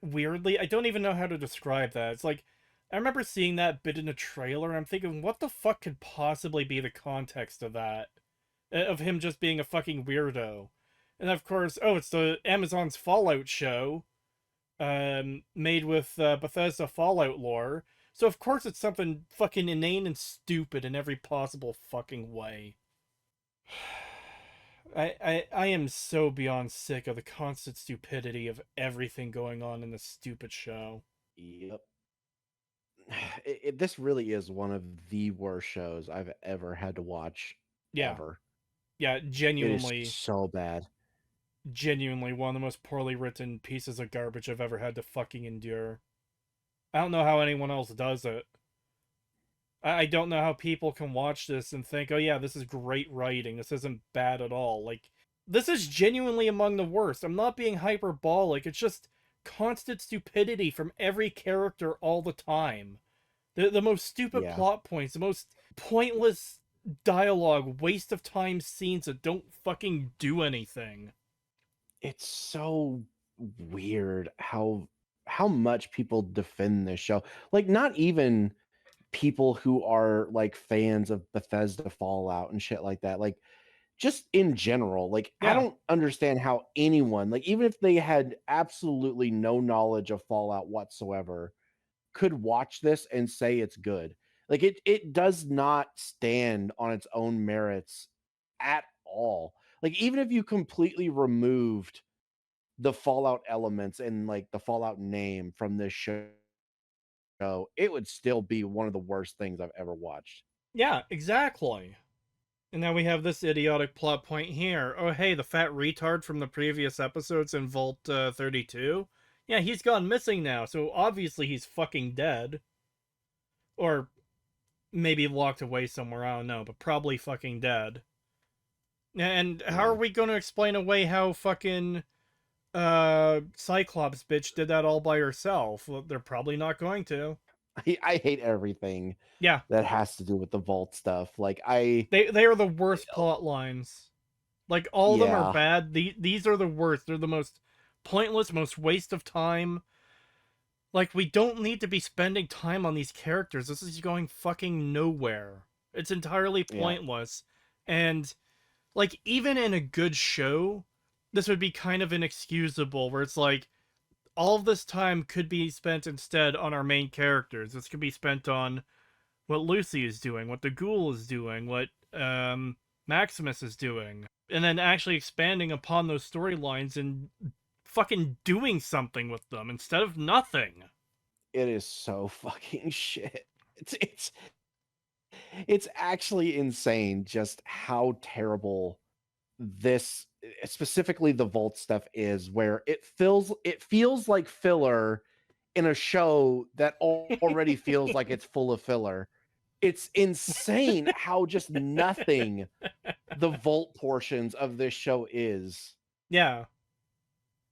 weirdly. I don't even know how to describe that. It's like, I remember seeing that bit in a trailer, and I'm thinking, what the fuck could possibly be the context of that? Of him just being a fucking weirdo. And of course, oh, it's the Amazon's Fallout show, made with Bethesda Fallout lore. So of course it's something fucking inane and stupid in every possible fucking way. I am so beyond sick of the constant stupidity of everything going on in this stupid show. Yep. This really is one of the worst shows I've ever had to watch. Yeah. Ever. Yeah, genuinely. It is so bad. Genuinely one of the most poorly written pieces of garbage I've ever had to fucking endure. I don't know how anyone else does it. I don't know how people can watch this and think, oh yeah, this is great writing. This isn't bad at all. Like, this is genuinely among the worst. I'm not being hyperbolic. It's just constant stupidity from every character all the time. The most stupid plot points, the most pointless dialogue, waste of time scenes that don't fucking do anything. It's so weird how much people defend this show. Like, not even people who are like fans of Bethesda Fallout and shit like that. Like, just in general, like, I don't understand how anyone, like, even if they had absolutely no knowledge of Fallout whatsoever, could watch this and say it's good. Like, it does not stand on its own merits at all. Like, even if you completely removed the Fallout elements and like the Fallout name from this show, it would still be one of the worst things I've ever watched. Yeah, exactly. And now we have this idiotic plot point here. Oh, hey, the fat retard from the previous episodes in Vault 32? Yeah, he's gone missing now, so obviously he's fucking dead. Or maybe locked away somewhere, I don't know, but probably fucking dead. And how are we going to explain away how fucking Cyclops bitch did that all by herself? Well, they're probably not going to. I hate everything. Yeah, that has to do with the vault stuff. Like, they are the worst plot lines. Like, all of them are bad. These are the worst. They're the most pointless, most waste of time. Like, we don't need to be spending time on these characters. This is going fucking nowhere. It's entirely pointless. And, like, even in a good show, this would be kind of inexcusable, where it's like, all of this time could be spent instead on our main characters. This could be spent on what Lucy is doing, what the Ghoul is doing, what Maximus is doing. And then actually expanding upon those storylines and fucking doing something with them instead of nothing. It is so fucking shit. It's It's actually insane just how terrible this, specifically the Vault stuff, is, where it feels like filler in a show that already feels like it's full of filler. It's insane how just nothing the Vault portions of this show is. Yeah.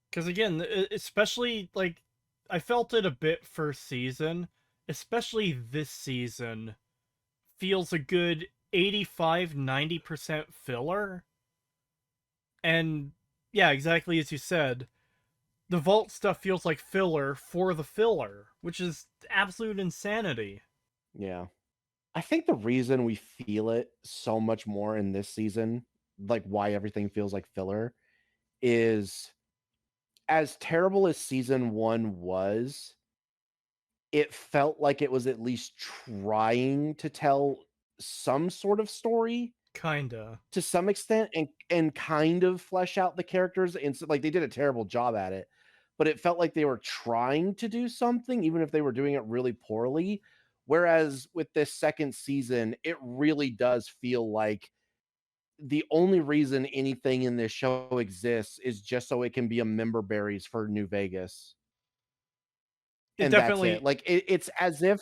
Because again, especially like I felt it a bit first season, especially this season feels a good 85-90% filler. And yeah, exactly as you said, the Vault stuff feels like filler for the filler, which is absolute insanity. Yeah. I think the reason we feel it so much more in this season, like why everything feels like filler, is as terrible as season 1 was, it felt like it was at least trying to tell some sort of story Kinda. to some extent, and kind of flesh out the characters, and so, like, they did a terrible job at it, but it felt like they were trying to do something even if they were doing it really poorly. Whereas with this second season, it really does feel like the only reason anything in this show exists is just so it can be a member berries for New Vegas. It And that's it. definitely, Like, it's as if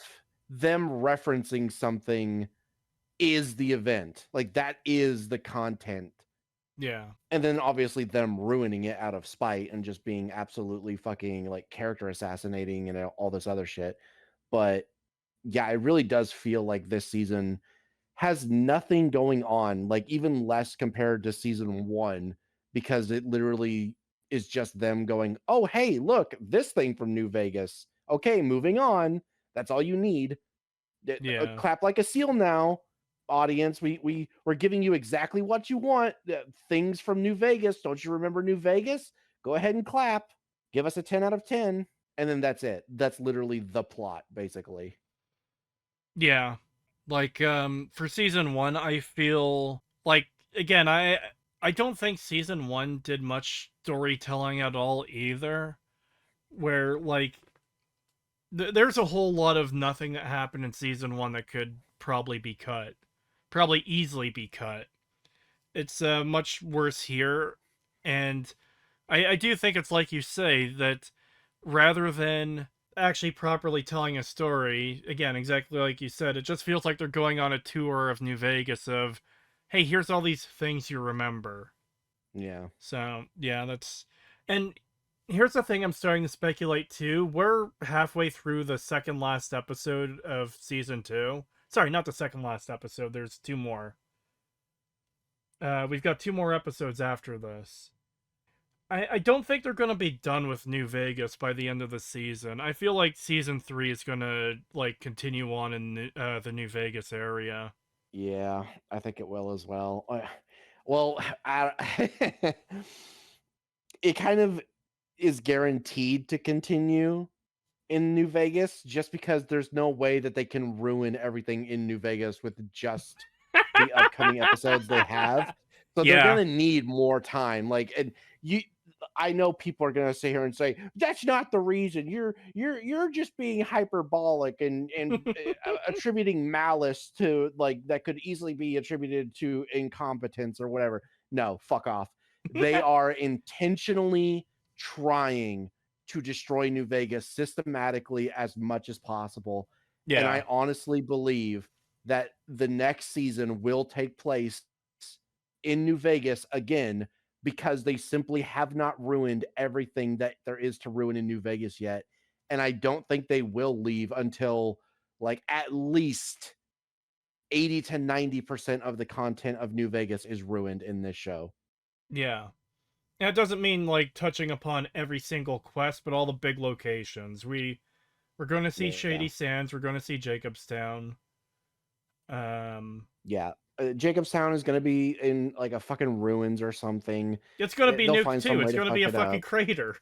them referencing something is the event. Like, that is the content. yeah. And then obviously them ruining it out of spite and just being absolutely fucking like character assassinating and all this other shit. But yeah, it really does feel like this season has nothing going on, like even less compared to season 1, because it literally is just them going, "Oh, hey, look, this thing from New Vegas. Okay, moving on. That's all you need. Yeah. Clap like a seal now, audience. We're giving you exactly what you want. Things from New Vegas. Don't you remember New Vegas? Go ahead and clap. Give us a 10 out of 10." And then that's it. That's literally the plot, basically. Yeah. Like for season 1, I feel like again, I don't think season 1 did much storytelling at all either, where like there's a whole lot of nothing that happened in season 1 that could probably be cut. Probably easily be cut. It's much worse here, and I do think it's like you say that rather than actually properly telling a story, again, exactly like you said, it just feels like they're going on a tour of New Vegas of, hey, here's all these things you remember. Yeah. So, yeah, that's... And here's the thing I'm starting to speculate too. We're halfway through the second last episode of season 2. Sorry, not the second last episode. There's 2 more. We've got 2 more episodes after this. I don't think they're gonna be done with New Vegas by the end of the season. I feel like season 3 is gonna like continue on in the New Vegas area. Yeah, I think it will as well. Well, I, it kind of is guaranteed to continue in New Vegas just because there's no way that they can ruin everything in New Vegas with just the upcoming episodes they have. So they're Yeah. gonna need more time. Like, and you, I know people are gonna sit here and say that's not the reason. You're just being hyperbolic and attributing malice to, like, that could easily be attributed to incompetence or whatever. No, fuck off. They are intentionally trying to destroy New Vegas systematically as much as possible. And Yeah. I honestly believe that the next season will take place in New Vegas again because they simply have not ruined everything that there is to ruin in New Vegas yet. And I don't think they will leave until like at least 80 to 90% of the content of New Vegas is ruined in this show. Yeah. And it doesn't mean like touching upon every single quest, but all the big locations. We're going to see Yeah. Shady Sands. We're going to see Jacobstown. Yeah. Jacobstown is going to be in like a fucking ruins or something. It's going to be They'll nuked find too. some way It's to going to fuck be a it fucking up. crater.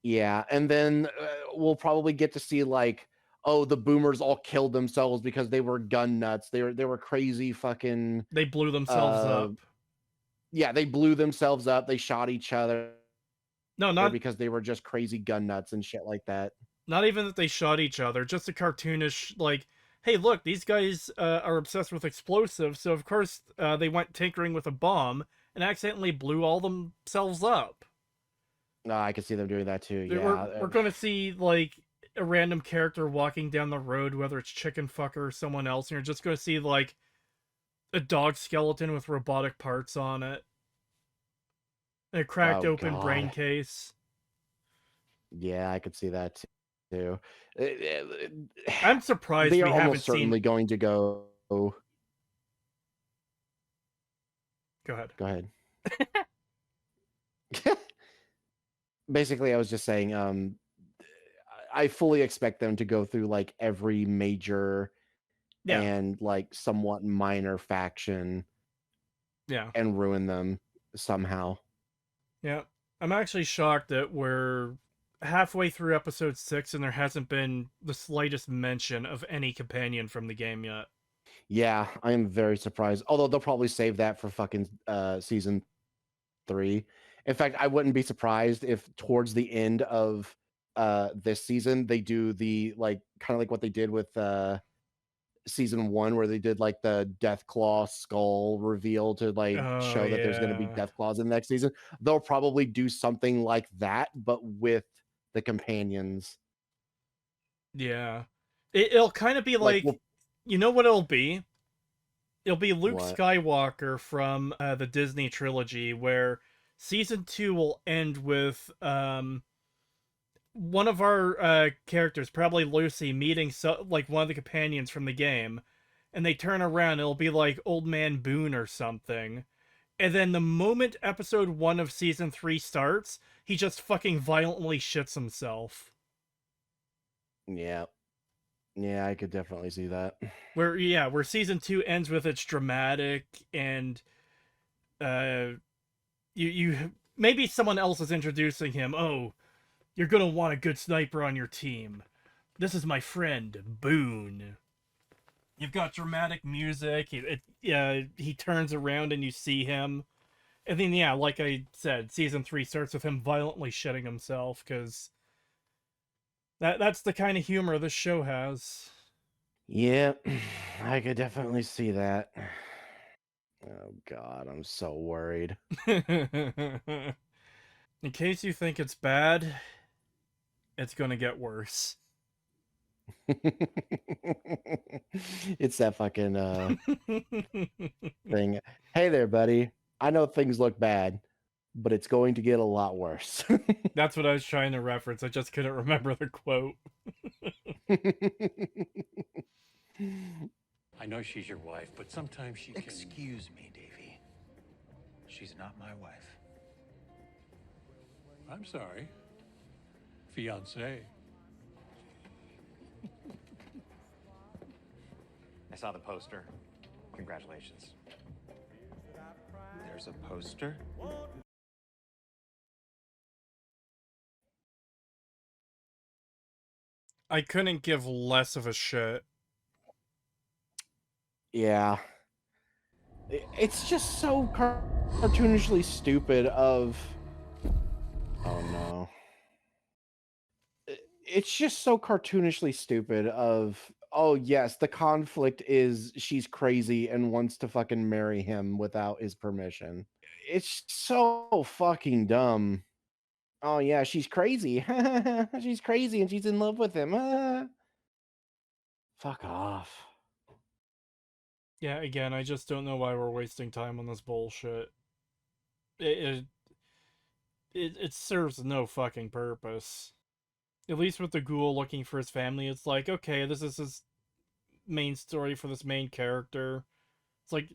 Yeah, and then we'll probably get to see like, oh, the boomers all killed themselves because they were gun nuts. They were crazy fucking. They blew themselves up. Yeah, they blew themselves up. They shot each other. No, not because they were just crazy gun nuts and shit like that. not even that they shot each other. Just a cartoonish like hey, look, these guys are obsessed with explosives, so of course they went tinkering with a bomb and accidentally blew all themselves up. No, I can see them doing that too. We're Yeah. going to see like a random character walking down the road, whether it's Chicken Fucker or someone else, and you're just going to see like a dog skeleton with robotic parts on it, a cracked Oh open brain God. case. Yeah, I could see that too. I'm surprised They we are haven't almost seen. certainly going to go. Go ahead. Go ahead. Basically, I was just saying, I fully expect them to go through like every major Yeah. and like somewhat minor faction Yeah. and ruin them somehow. Yeah. I'm actually shocked that we're halfway through episode 6 and there hasn't been the slightest mention of any companion from the game yet. Yeah, I am very surprised. Although they'll probably save that for fucking season 3. In fact, I wouldn't be surprised if towards the end of this season they do the like kind of like what they did with season 1, where they did like the Deathclaw skull reveal to like Oh, show that there's going to be yeah. Deathclaws in the next season. They'll probably do something like that, but with the companions. Yeah. It'll kind of be like, you know what it'll be? It'll be Luke What? Skywalker from the Disney trilogy, where season 2 will end with one of our characters, probably Lucy, meeting like one of the companions from the game, and they turn around, it'll be like Old Man Boone or something. And then the moment episode 1 of season 3 starts, he just fucking violently shits himself. Yeah. Yeah, I could definitely see that. Where season 2 ends with its dramatic and you maybe someone else is introducing him. Oh, you're gonna want a good sniper on your team. This is my friend Boone. You've got dramatic music. He turns around and you see him, and then yeah, like I said, season 3 starts with him violently shitting himself because that's the kind of humor this show has. Yeah, I could definitely see that. Oh God, I'm so worried. In case you think it's bad, it's gonna get worse. It's that fucking thing. Hey there, buddy. I know things look bad, but it's going to get a lot worse. That's what I was trying to reference. I just couldn't remember the quote. I know she's your wife, but sometimes she can... Excuse me, Davy. She's not my wife. I'm sorry. Fiancé. I saw the poster. Congratulations. There's a poster? I couldn't give less of a shit. Yeah. It's just so cartoonishly stupid of... Oh no. It's just so cartoonishly stupid of... Oh yes, the conflict is she's crazy and wants to fucking marry him without his permission. It's so fucking dumb. Oh yeah, she's crazy. She's crazy and she's in love with him. Fuck off. Yeah, again, I just don't know why we're wasting time on this bullshit. It serves no fucking purpose. At least with the ghoul looking for his family, it's like, okay, this is his main story for this main character. It's like,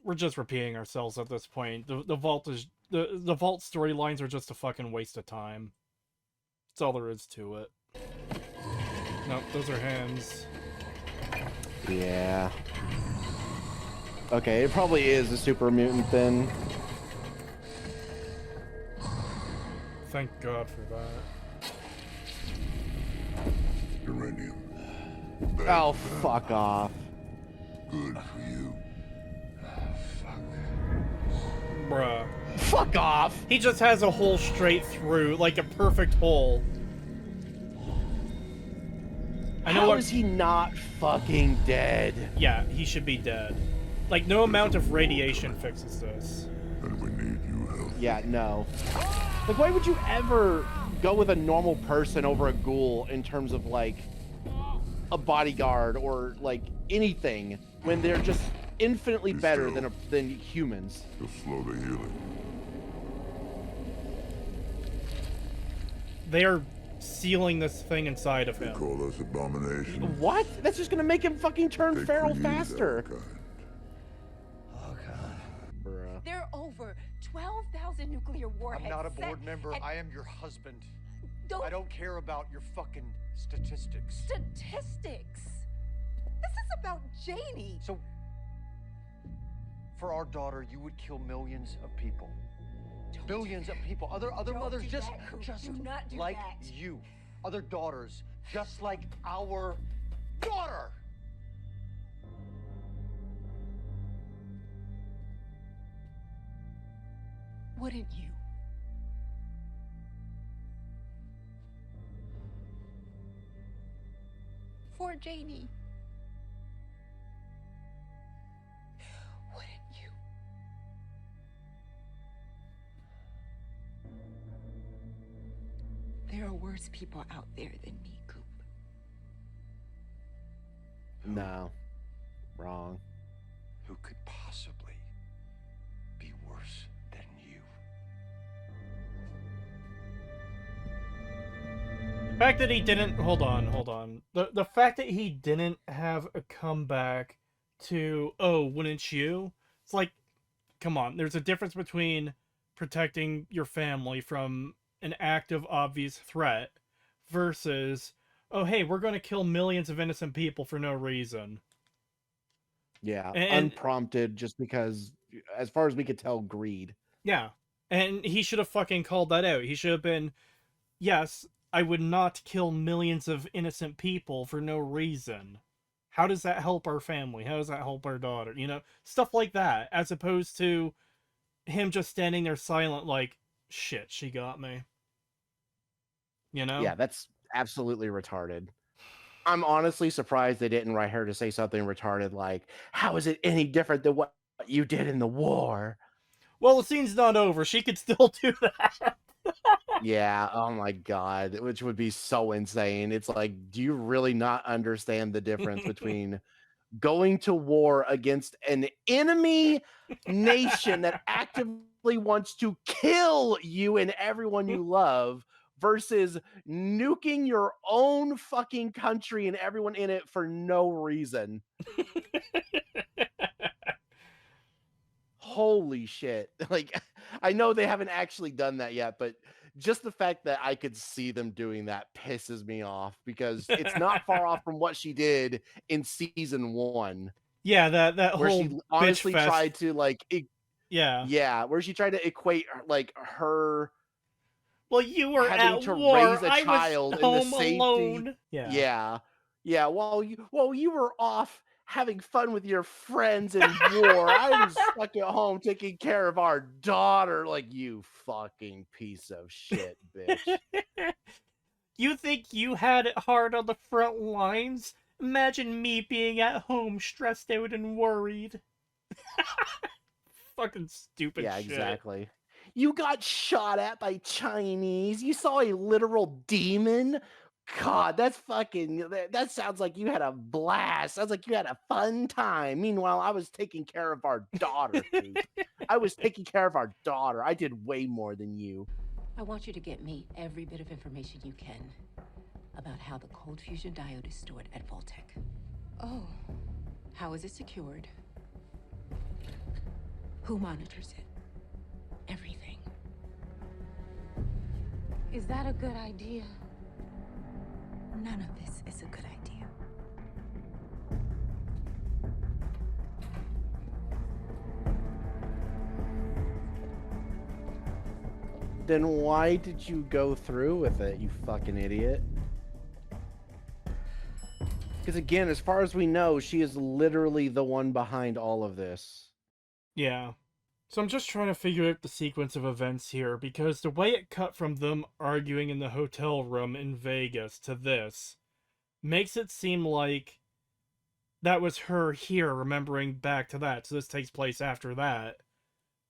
we're just repeating ourselves at this point. The vault storylines are just a fucking waste of time. That's all there is to it. Nope, those are hands. Yeah. Okay, it probably is a super mutant then. Thank God for that. Uranium. Oh, fuck off. Good for you. Bruh. Fuck off! He just has a hole straight through, like a perfect hole. I know How what... is he not fucking dead? Yeah, he should be dead. Like, no amount of radiation fixes this. And we need you help. Yeah, no. Like, why would you ever go with a normal person over a ghoul in terms of, like, a bodyguard or, like, anything when they're just infinitely better than humans? Just slow the healing. They are sealing this thing inside of him. Call us abomination. What? That's just gonna make him fucking turn feral faster. Oh, God. Bruh. There are over 12,000 nuclear warheads. I'm not a board set member. at- I am your husband. Don't- I don't care about your fucking statistics. Statistics. This is about Janie. So, for our daughter, you would kill millions of people. Billions of people. Other Don't mothers do just that, Coop. Do not do like that. you. Other daughters just like our daughter. Wouldn't you? For Janie. Wouldn't you? There are worse people out there than me, Coop. No. Wrong. Who could possibly be worse than you? The fact that he didn't... Hold on. The fact that he didn't have a comeback to, oh, wouldn't you? It's like, come on. There's a difference between protecting your family from an active, obvious threat versus, oh, hey, we're going to kill millions of innocent people for no reason. Yeah, And unprompted, just because, as far as we could tell, greed. yeah, and he should have fucking called that out. He should have been, yes, I would not kill millions of innocent people for no reason. How does that help our family? How does that help our daughter? You know, stuff like that, as opposed to him just standing there silent like, shit, she got me. You know? Yeah, that's absolutely retarded. I'm honestly surprised they didn't write her to say something retarded like, how is it any different than what you did in the war? Well, the scene's not over. She could still do that. Yeah, oh my god, which would be so insane. It's like, do you really not understand the difference between going to war against an enemy nation that actively wants to kill you and everyone you love versus nuking your own fucking country and everyone in it for no reason? Holy shit. Like, I know they haven't actually done that yet, but just the fact that I could see them doing that pisses me off because it's not far off from what she did in season 1. Yeah, that where whole she honestly bitch fest. tried to like yeah, where she tried to equate like her well, you were having at to war. raise a I child was in the home safety. alone. Yeah. While you were off having fun with your friends in war, I was stuck at home taking care of our daughter. Like, you fucking piece of shit, bitch. You think you had it hard on the front lines? Imagine me being at home stressed out and worried. Fucking stupid Yeah, shit. exactly. You got shot at by Chinese. You saw a literal demon. God, that sounds like you had a blast. Sounds like you had a fun time. Meanwhile, I was taking care of our daughter, Coop. I was taking care of our daughter. I did way more than you. I want you to get me every bit of information you can about how the cold fusion diode is stored at Voltec. Oh. How is it secured? Who monitors it? Everything. Is that a good idea? None of this is a good idea. Then why did you go through with it, you fucking idiot? Because again, as far as we know, she is literally the one behind all of this. Yeah. So I'm just trying to figure out the sequence of events here, because the way it cut from them arguing in the hotel room in Vegas to this, makes it seem like that was her here remembering back to that. So this takes place after that.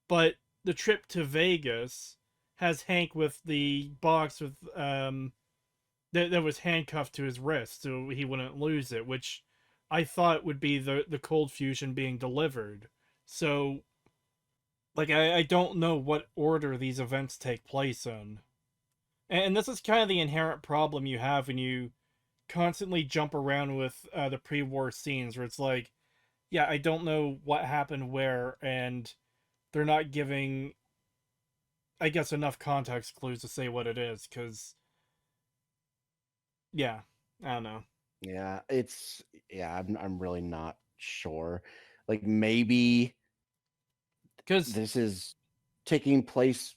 But the trip to Vegas has Hank with the box with that was handcuffed to his wrist so he wouldn't lose it, which I thought would be the cold fusion being delivered. So like I don't know what order these events take place in. And this is kind of the inherent problem you have when you constantly jump around with the pre-war scenes where it's like, yeah, I don't know what happened where, and they're not giving, I guess, enough context clues to say what it is, because, yeah, I don't know. Yeah, I'm really not sure. Like maybe Because, this is taking place.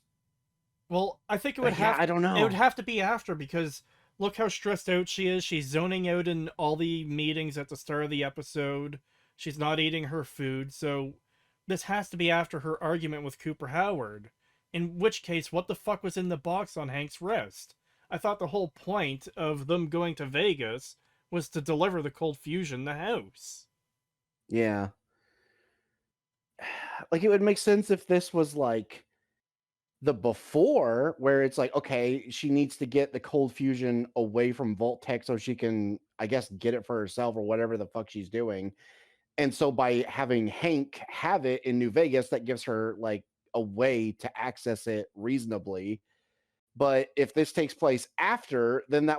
well, I think Yeah, I don't it would know. have to be after, because look how stressed out she is. She's zoning out in all the meetings at the start of the episode. She's not eating her food, so this has to be after her argument with Cooper Howard. In which case, what the fuck was in the box on Hank's wrist? I thought the whole point of them going to Vegas was to deliver the cold fusion in the house. Yeah. Like it would make sense if this was like the before where it's like, okay, she needs to get the cold fusion away from Vault Tech so she can, I guess, get it for herself or whatever the fuck she's doing. And so by having Hank have it in New Vegas, that gives her like a way to access it reasonably. But if this takes place after, then that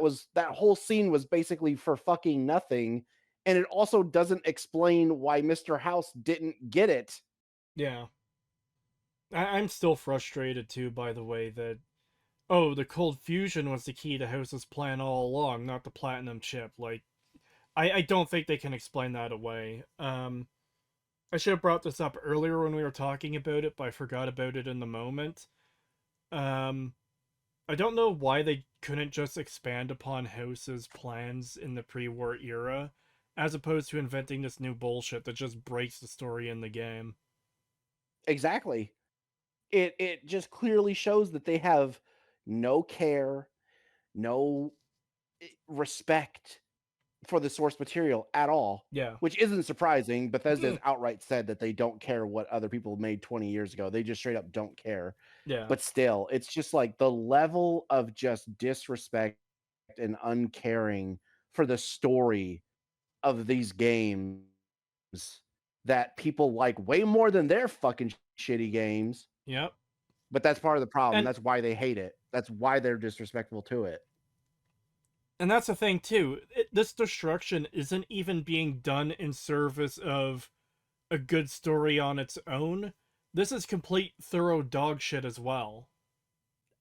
whole scene was basically for fucking nothing. And it also doesn't explain why Mr. House didn't get it. Yeah. I'm still frustrated too, by the way, that oh, the cold fusion was the key to House's plan all along, not the platinum chip. Like, I don't think they can explain that away. I should have brought this up earlier when we were talking about it, but I forgot about it in the moment. Um, I don't know why they couldn't just expand upon House's plans in the pre-war era, as opposed to inventing this new bullshit that just breaks the story in the game. Exactly. It just clearly shows that they have no care, no respect for the source material at all. Yeah. Which isn't surprising. Bethesda's outright said that they don't care what other people made 20 years ago. They just straight up don't care. Yeah. But still, it's just like the level of just disrespect and uncaring for the story of these games that people like way more than their fucking shitty games. Yep. But that's part of the problem. And that's why they hate it. That's why they're disrespectful to it. And that's the thing too. This destruction isn't even being done in service of a good story on its own. This is complete thorough dog shit as well.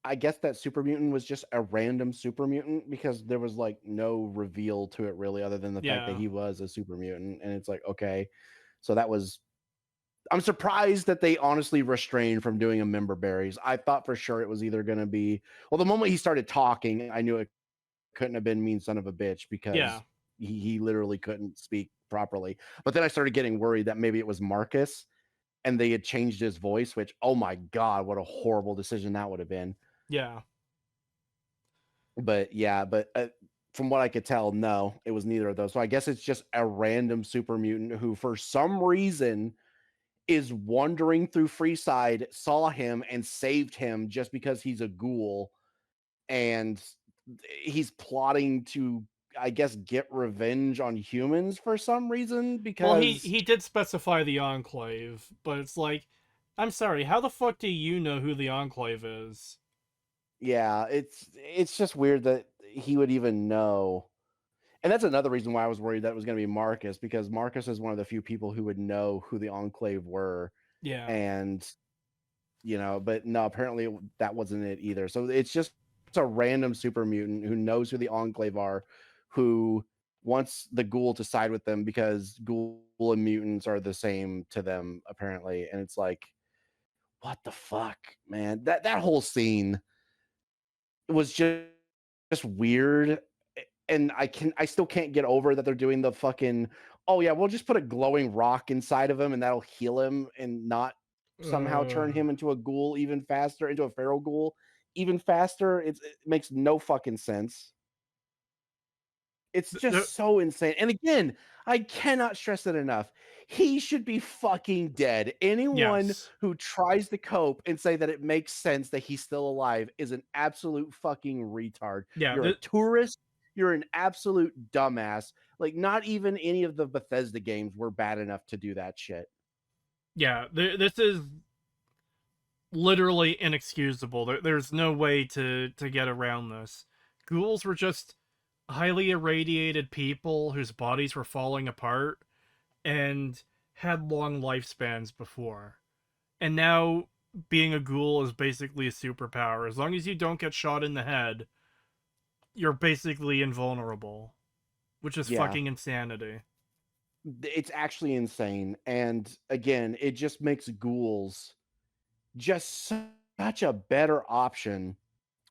I guess that super mutant was just a random super mutant because there was like no reveal to it really other than the fact that Yeah. he was a super mutant. And it's like, okay. So that was I'm surprised that they honestly restrained from doing a member berries. I thought for sure it was either gonna be well, the moment he started talking, I knew it couldn't have been mean son of a bitch because Yeah. he literally couldn't speak properly. But then I started getting worried that maybe it was Marcus and they had changed his voice, which oh my god, what a horrible decision that would have been. Yeah. But yeah, but from what I could tell, no, it was neither of those. So I guess it's just a random super mutant who, for some reason, is wandering through Freeside, saw him, and saved him just because he's a ghoul, and he's plotting to, I guess, get revenge on humans for some reason. Because Well, he did specify the Enclave, but it's like, I'm sorry, how the fuck do you know who the Enclave is? yeah, it's just weird that he would even know. And that's another reason why I was worried that it was going to be Marcus, because Marcus is one of the few people who would know who the Enclave were. Yeah. And, but no, apparently that wasn't it either. So it's a random super mutant who knows who the Enclave are, who wants the ghoul to side with them because ghoul and mutants are the same to them, apparently. And it's like, what the fuck, man? That whole scene was just weird. And I still can't get over that they're doing the fucking, oh yeah, we'll just put a glowing rock inside of him and that'll heal him and not somehow turn him into a ghoul even faster, into a feral ghoul even faster. It makes no fucking sense. It's just so insane. And again, I cannot stress it enough. He should be fucking dead. Anyone Yes. who tries to cope and say that it makes sense that he's still alive is an absolute fucking retard. Yeah, You're a tourist. You're an absolute dumbass. Like, not even any of the Bethesda games were bad enough to do that shit. Yeah, this is literally inexcusable. There's no way to get around this. Ghouls were just highly irradiated people whose bodies were falling apart and had long lifespans before. And now being a ghoul is basically a superpower. As long as you don't get shot in the head, you're basically invulnerable, which is fucking insanity. It's actually insane. And again, it just makes ghouls just such a better option.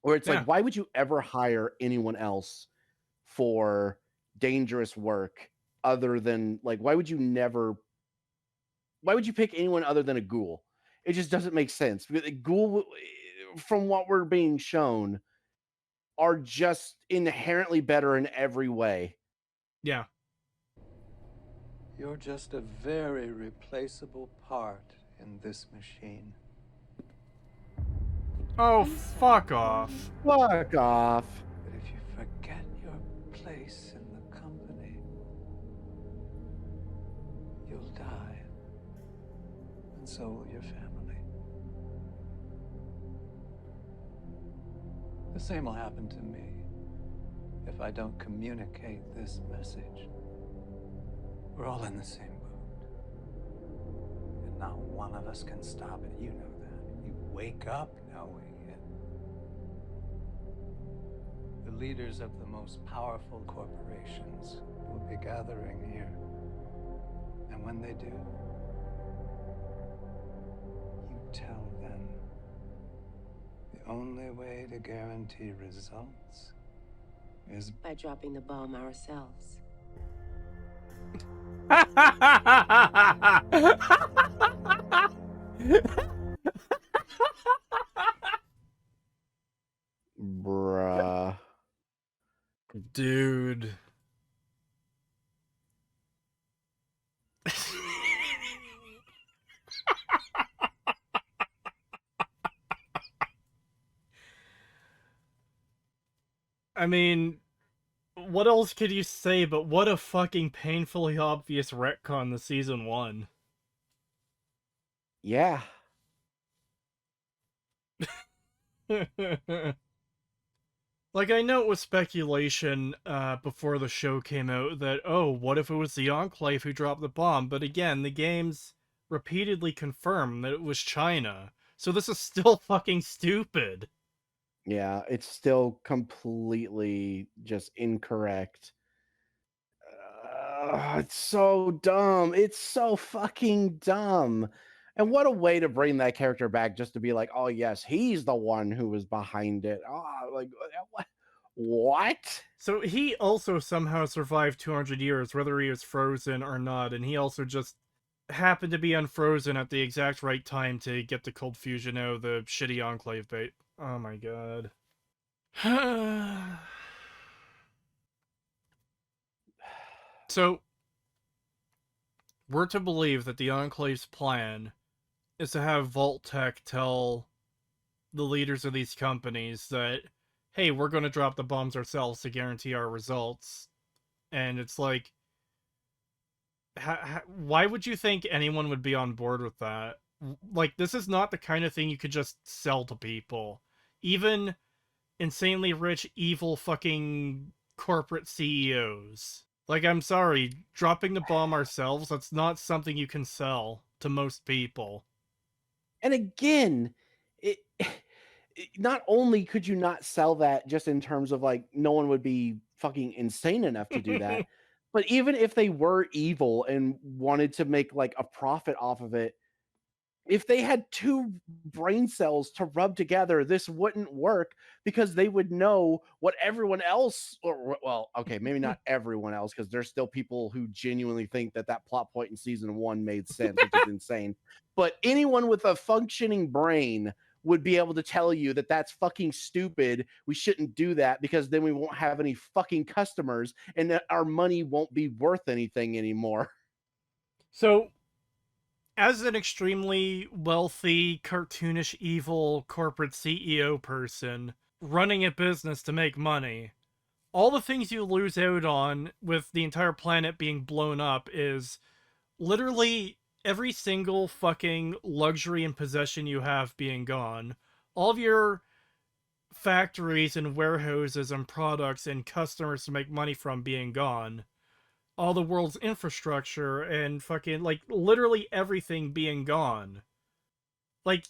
Where it's like, why would you ever hire anyone else for dangerous work other than, like, why would you pick anyone other than a ghoul? It just doesn't make sense. Because a ghoul, from what we're being shown, are just inherently better in every way. Yeah. You're just a very replaceable part in this machine. Oh, fuck off. Fuck off. But if you forget your place in the company, you'll die. And so will your family. The same will happen to me if I don't communicate this message. We're all in the same boat. And not one of us can stop it. You know that. You wake up knowing it. The leaders of the most powerful corporations will be gathering here. And when they do, you tell them the only way to guarantee results is by dropping the bomb ourselves. Bruh. Dude. I mean, what else could you say but what a fucking painfully obvious retcon to season 1. Yeah. Like, I know it was speculation before the show came out that, oh, what if it was the Enclave who dropped the bomb? But again, the games repeatedly confirm that it was China. So this is still fucking stupid. Yeah, it's still completely just incorrect. It's so dumb. It's so fucking dumb. And what a way to bring that character back, just to be like, oh yes, he's the one who was behind it. Oh, like what? So he also somehow survived 200 years, whether he was frozen or not, and he also just happened to be unfrozen at the exact right time to get the cold fusion out of the shitty Enclave bait. Oh my god. So, we're to believe that the Enclave's plan is to have Vault-Tec tell the leaders of these companies that, hey, we're going to drop the bombs ourselves to guarantee our results. And it's like, why would you think anyone would be on board with that? Like, this is not the kind of thing you could just sell to people. Even insanely rich, evil fucking corporate CEOs. Like, I'm sorry, dropping the bomb ourselves, that's not something you can sell to most people. And again, not only could you not sell that just in terms of, like, no one would be fucking insane enough to do that, but even if they were evil and wanted to make, like, a profit off of it, if they had 2 brain cells to rub together, this wouldn't work because they would know what everyone else, or, well, okay, maybe not everyone else, because there's still people who genuinely think that that plot point in season 1 made sense, which is insane. But anyone with a functioning brain would be able to tell you that that's fucking stupid. We shouldn't do that because then we won't have any fucking customers and that our money won't be worth anything anymore. So, as an extremely wealthy, cartoonish, evil corporate CEO person running a business to make money, all the things you lose out on with the entire planet being blown up is literally every single fucking luxury and possession you have being gone. All of your factories and warehouses and products and customers to make money from being gone. All the world's infrastructure and fucking, like, literally everything being gone. Like,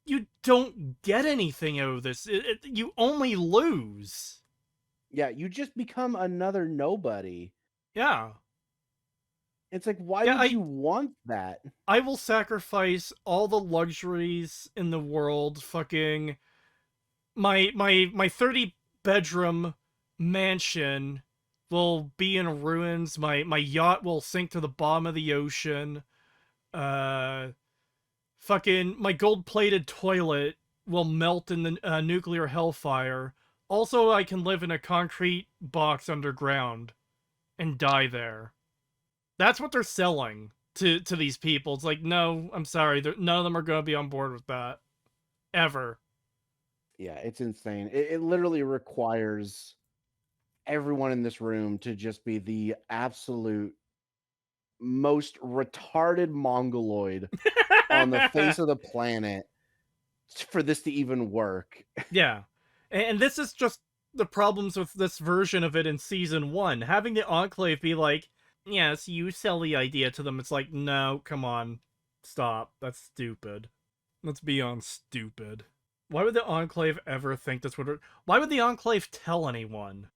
you don't get anything out of this. You only lose. Yeah, you just become another nobody. Yeah. It's like, why Yeah, would you want that? I will sacrifice all the luxuries in the world, fucking my 30 bedroom mansion will be in ruins. My yacht will sink to the bottom of the ocean. Fucking my gold-plated toilet will melt in the nuclear hellfire. Also, I can live in a concrete box underground and die there. That's what they're selling to these people. It's like, no, I'm sorry, none of them are going to be on board with that. Ever. Yeah, it's insane. It literally requires everyone in this room to just be the absolute most retarded mongoloid on the face of the planet for this to even work. Yeah. And this is just the problems with this version of it in season 1. Having the Enclave be like, yes, you sell the idea to them. It's like, no, come on. Stop. That's stupid. Let's be on stupid. Why would the Enclave ever think this would... Why would the Enclave tell anyone?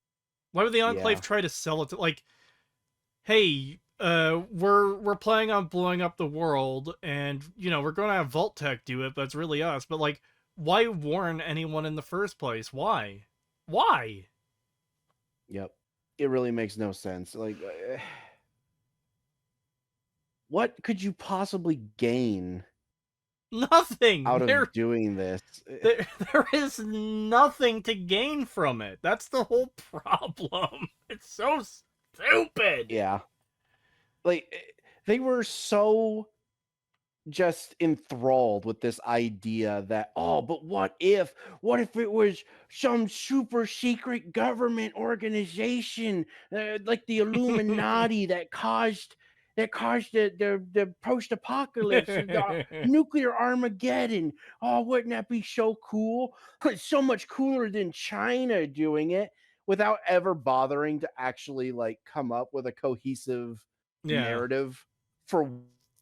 Why would the Enclave try to sell it to... Like, hey, we're planning on blowing up the world, and, you know, we're going to have Vault-Tec do it, but it's really us. But, like, why warn anyone in the first place? Why? Why? Yep. It really makes no sense. Like, what could you possibly gain? Nothing! Out of doing this? There is nothing to gain from it. That's the whole problem. It's so stupid! Yeah. Like, they were so just enthralled with this idea that, oh, but what if it was some super secret government organization like the Illuminati that caused the post-apocalypse, the nuclear Armageddon. Oh, wouldn't that be so cool? It's so much cooler than China doing it, without ever bothering to actually like come up with a cohesive narrative for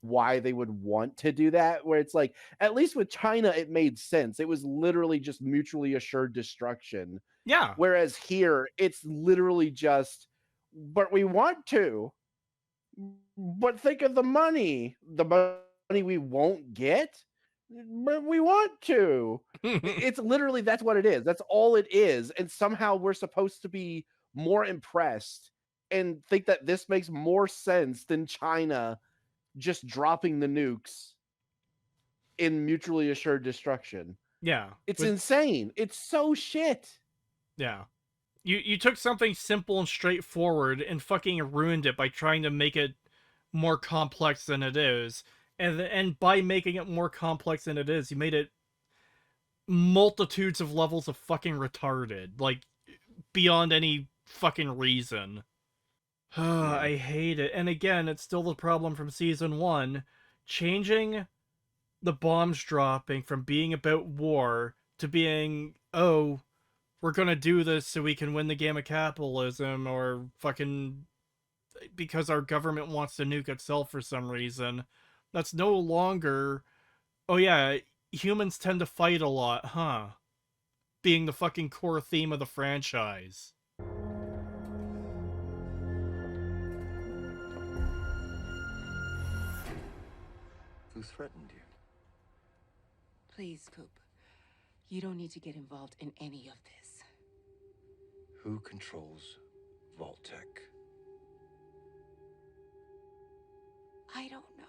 why they would want to do that, where it's like, at least with China it made sense. It was literally just mutually assured destruction. Yeah. Whereas here it's literally just, but we want to, but think of the money we won't get, but we want to. It's literally, that's what it is. That's all it is. And somehow we're supposed to be more impressed and think that this makes more sense than China just dropping the nukes in mutually assured destruction. Yeah. It's insane. It's so shit. Yeah. You took something simple and straightforward and fucking ruined it by trying to make it more complex than it is. And by making it more complex than it is, you made it multitudes of levels of fucking retarded. Like, beyond any fucking reason. I hate it. And again, it's still the problem from season 1. Changing the bombs dropping from being about war to being, oh, we're gonna do this so we can win the game of capitalism, or fucking because our government wants to nuke itself for some reason. That's no longer, oh yeah, humans tend to fight a lot, huh? Being the fucking core theme of the franchise. Who threatened you? Please, Coop. You don't need to get involved in any of this. Who controls Vault-Tec? I don't know.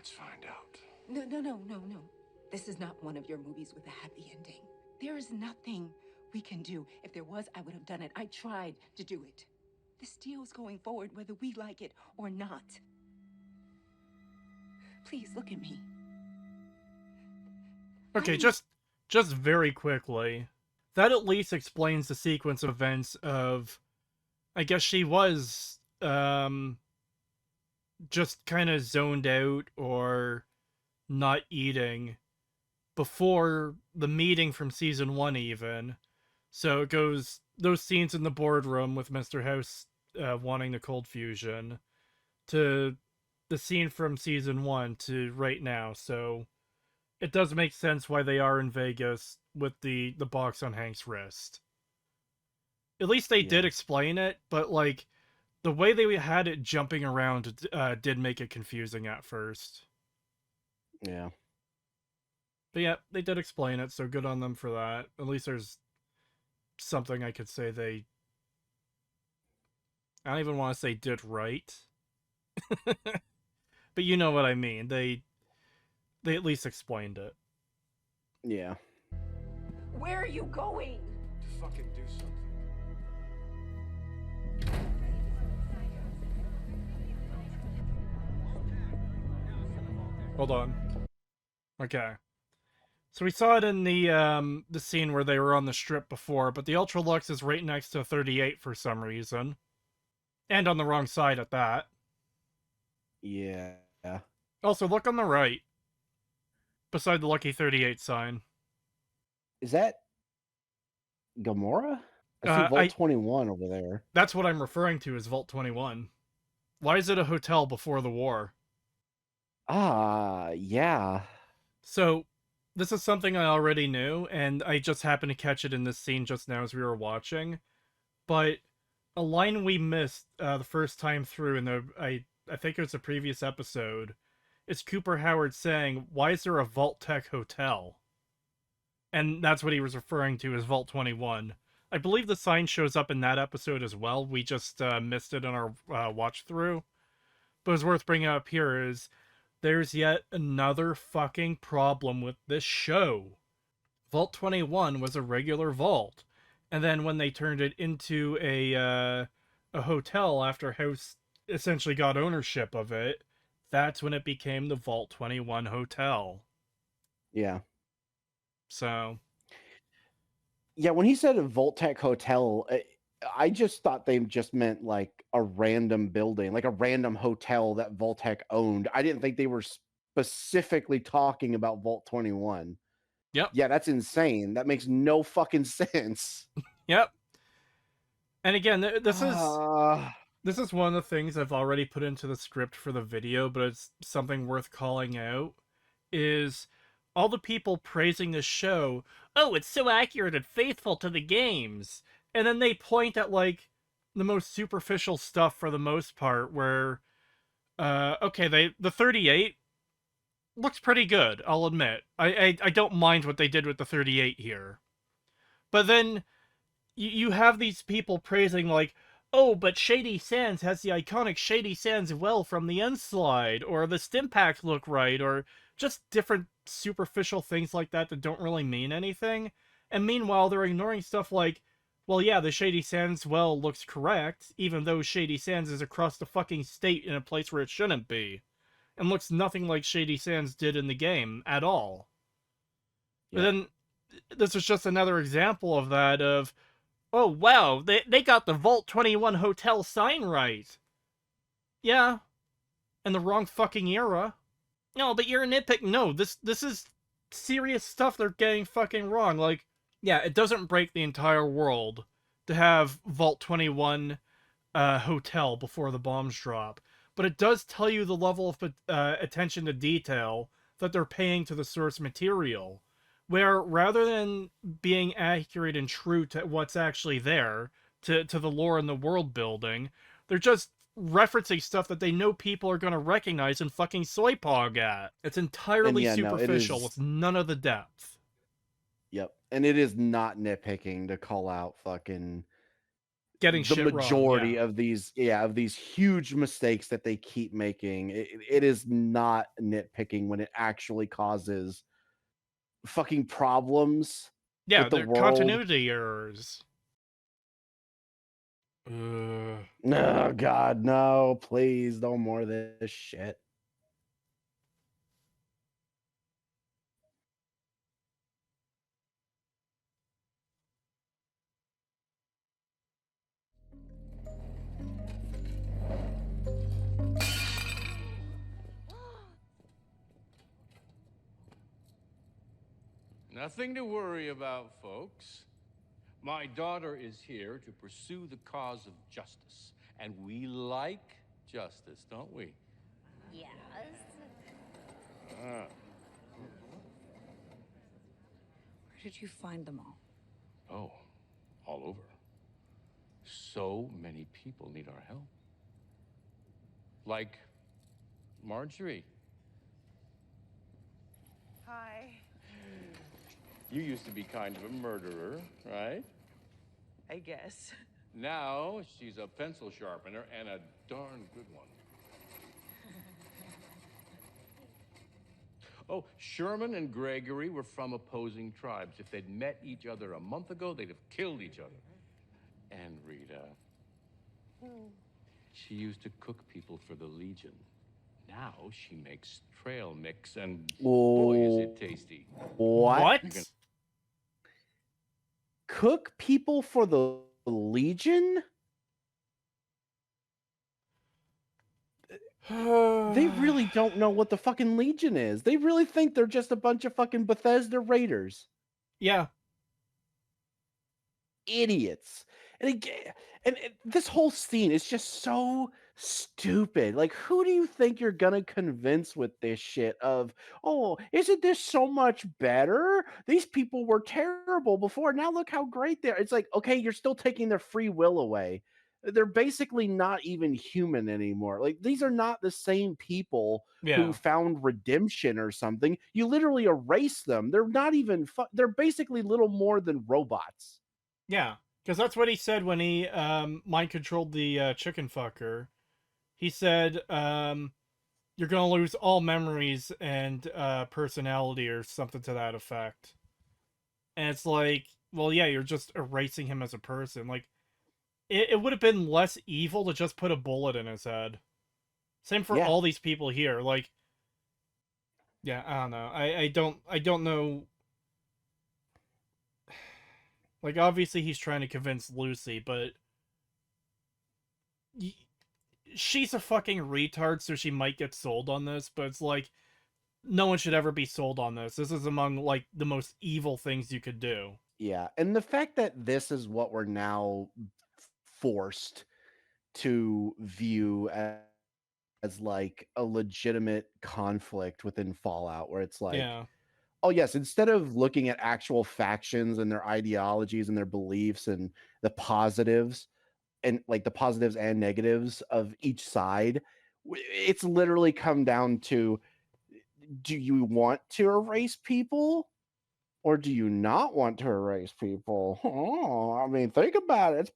Let's find out. No. This is not one of your movies with a happy ending. There is nothing we can do. If there was, I would have done it. I tried to do it. This deal's going forward whether we like it or not. Please look at me. Okay, just very quickly. That at least explains the sequence of events of, I guess she was, just kind of zoned out or not eating before the meeting from season 1 even. So it goes, those scenes in the boardroom with Mr. House wanting the cold fusion, to the scene from season 1 to right now. So it does make sense why they are in Vegas with the box on Hank's wrist. At least they did explain it, but like the way they had it jumping around did make it confusing at first. Yeah. But yeah, they did explain it, so good on them for that. At least there's something I could say they... I don't even want to say did right. But you know what I mean. They at least explained it. Yeah. Where are you going? To fucking do something. Hold on. Okay. So we saw it in the scene where they were on the strip before, but the Ultralux is right next to 38 for some reason. And on the wrong side at that. Yeah. Also, look on the right. Beside the Lucky 38 sign. Is that Gamora? I see Vault 21 over there. That's what I'm referring to as Vault 21. Why is it a hotel before the war? Yeah. So, this is something I already knew, and I just happened to catch it in this scene just now as we were watching. But a line we missed the first time through in I think it was a previous episode, is Cooper Howard saying, "Why is there a Vault Tech hotel?" And that's what he was referring to as Vault 21. I believe the sign shows up in that episode as well. We just missed it on our watch through. But it's worth bringing up here is there's yet another fucking problem with this show. Vault 21 was a regular vault. And then when they turned it into a hotel after House essentially got ownership of it, that's when it became the Vault 21 Hotel. Yeah. So. Yeah, when he said a Voltec hotel, I just thought they just meant like a random building, like a random hotel that Voltec owned. I didn't think they were specifically talking about Vault 21. Yep. Yeah, that's insane. That makes no fucking sense. Yep. And again, this is one of the things I've already put into the script for the video, but it's something worth calling out, is all the people praising this show, "Oh, it's so accurate and faithful to the games." And then they point at, like, the most superficial stuff for the most part, where, okay, the 38 looks pretty good, I'll admit. I don't mind what they did with the 38 here. But then you have these people praising, like, "Oh, but Shady Sands has the iconic Shady Sands well from the end slide," or the Stimpaks look right, or just different superficial things like that that don't really mean anything. And meanwhile, they're ignoring stuff like, well, yeah, the Shady Sands well looks correct, even though Shady Sands is across the fucking state in a place where it shouldn't be, and looks nothing like Shady Sands did in the game at all. Yeah. But then, this is just another example of that, of, oh, wow, they got the Vault 21 hotel sign right. Yeah. And the wrong fucking era. No, but you're a nitpick. No, this is serious stuff they're getting fucking wrong. Like, yeah, it doesn't break the entire world to have Vault 21 hotel before the bombs drop. But it does tell you the level of attention to detail that they're paying to the source material. Where rather than being accurate and true to what's actually there, to the lore and the world building, they're just referencing stuff that they know people are going to recognize and fucking soypog at. It's entirely superficial with none of the depth. Yep. And it is not nitpicking to call out fucking getting the shit wrong. majority Yeah. of these huge mistakes that they keep making. It is not nitpicking when it actually causes fucking problems Yeah, with the they're world. continuity errors. Oh God, no! Please, no more of this shit. Nothing to worry about, folks. My daughter is here to pursue the cause of justice. And we like justice, don't we? Yes. Ah. Where did you find them all? Oh, all over. So many people need our help. Like Marjorie. Hi. You used to be kind of a murderer, right? I guess. Now she's a pencil sharpener and a darn good one. Oh, Sherman and Gregory were from opposing tribes. If they'd met each other a month ago, they'd have killed each other. And Rita, she used to cook people for the Legion. Now she makes trail mix, and boy, is it tasty. What? You're gonna- Cook people for the Legion? They really don't know what the fucking Legion is. They really think they're just a bunch of fucking Bethesda raiders. Yeah. Idiots. And this whole scene is just so stupid. Like, who do you think you're gonna convince with this shit of, oh, isn't this so much better? These people were terrible before. Now look how great they are. It's like, okay, you're still taking their free will away. They're basically not even human anymore. Like, these are not the same people who Yeah. found redemption or something. You literally erase them. They're not even, they're basically little more than robots. Yeah. Because that's what he said when he mind controlled the chicken fucker. He said, you're gonna lose all memories and personality or something to that effect. And it's like, well, yeah, you're just erasing him as a person. Like, it would have been less evil to just put a bullet in his head. Same for all these people here. Like, yeah, I don't know. I don't know. Like, obviously he's trying to convince Lucy, but she's a fucking retard, so she might get sold on this, but it's like, no one should ever be sold on this. This is among, like, the most evil things you could do. Yeah, and the fact that this is what we're now forced to view as like a legitimate conflict within Fallout, where it's like, Yeah. oh yes, instead of looking at actual factions and their ideologies and their beliefs and the positives and like the positives and negatives of each side, it's literally come down to, do you want to erase people or do you not want to erase people? Oh, I mean, think about it.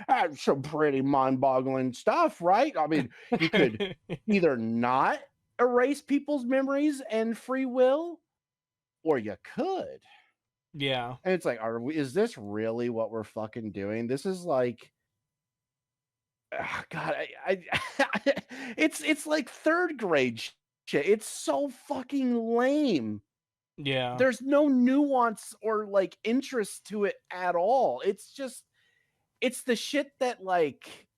That's some pretty mind-boggling stuff, right? I mean, you could either not erase people's memories and free will, or you could. Yeah. And it's like, is this really what we're fucking doing? This is like, God, it's like third grade shit. It's so fucking lame. Yeah. There's no nuance or like interest to it at all. It's the shit that like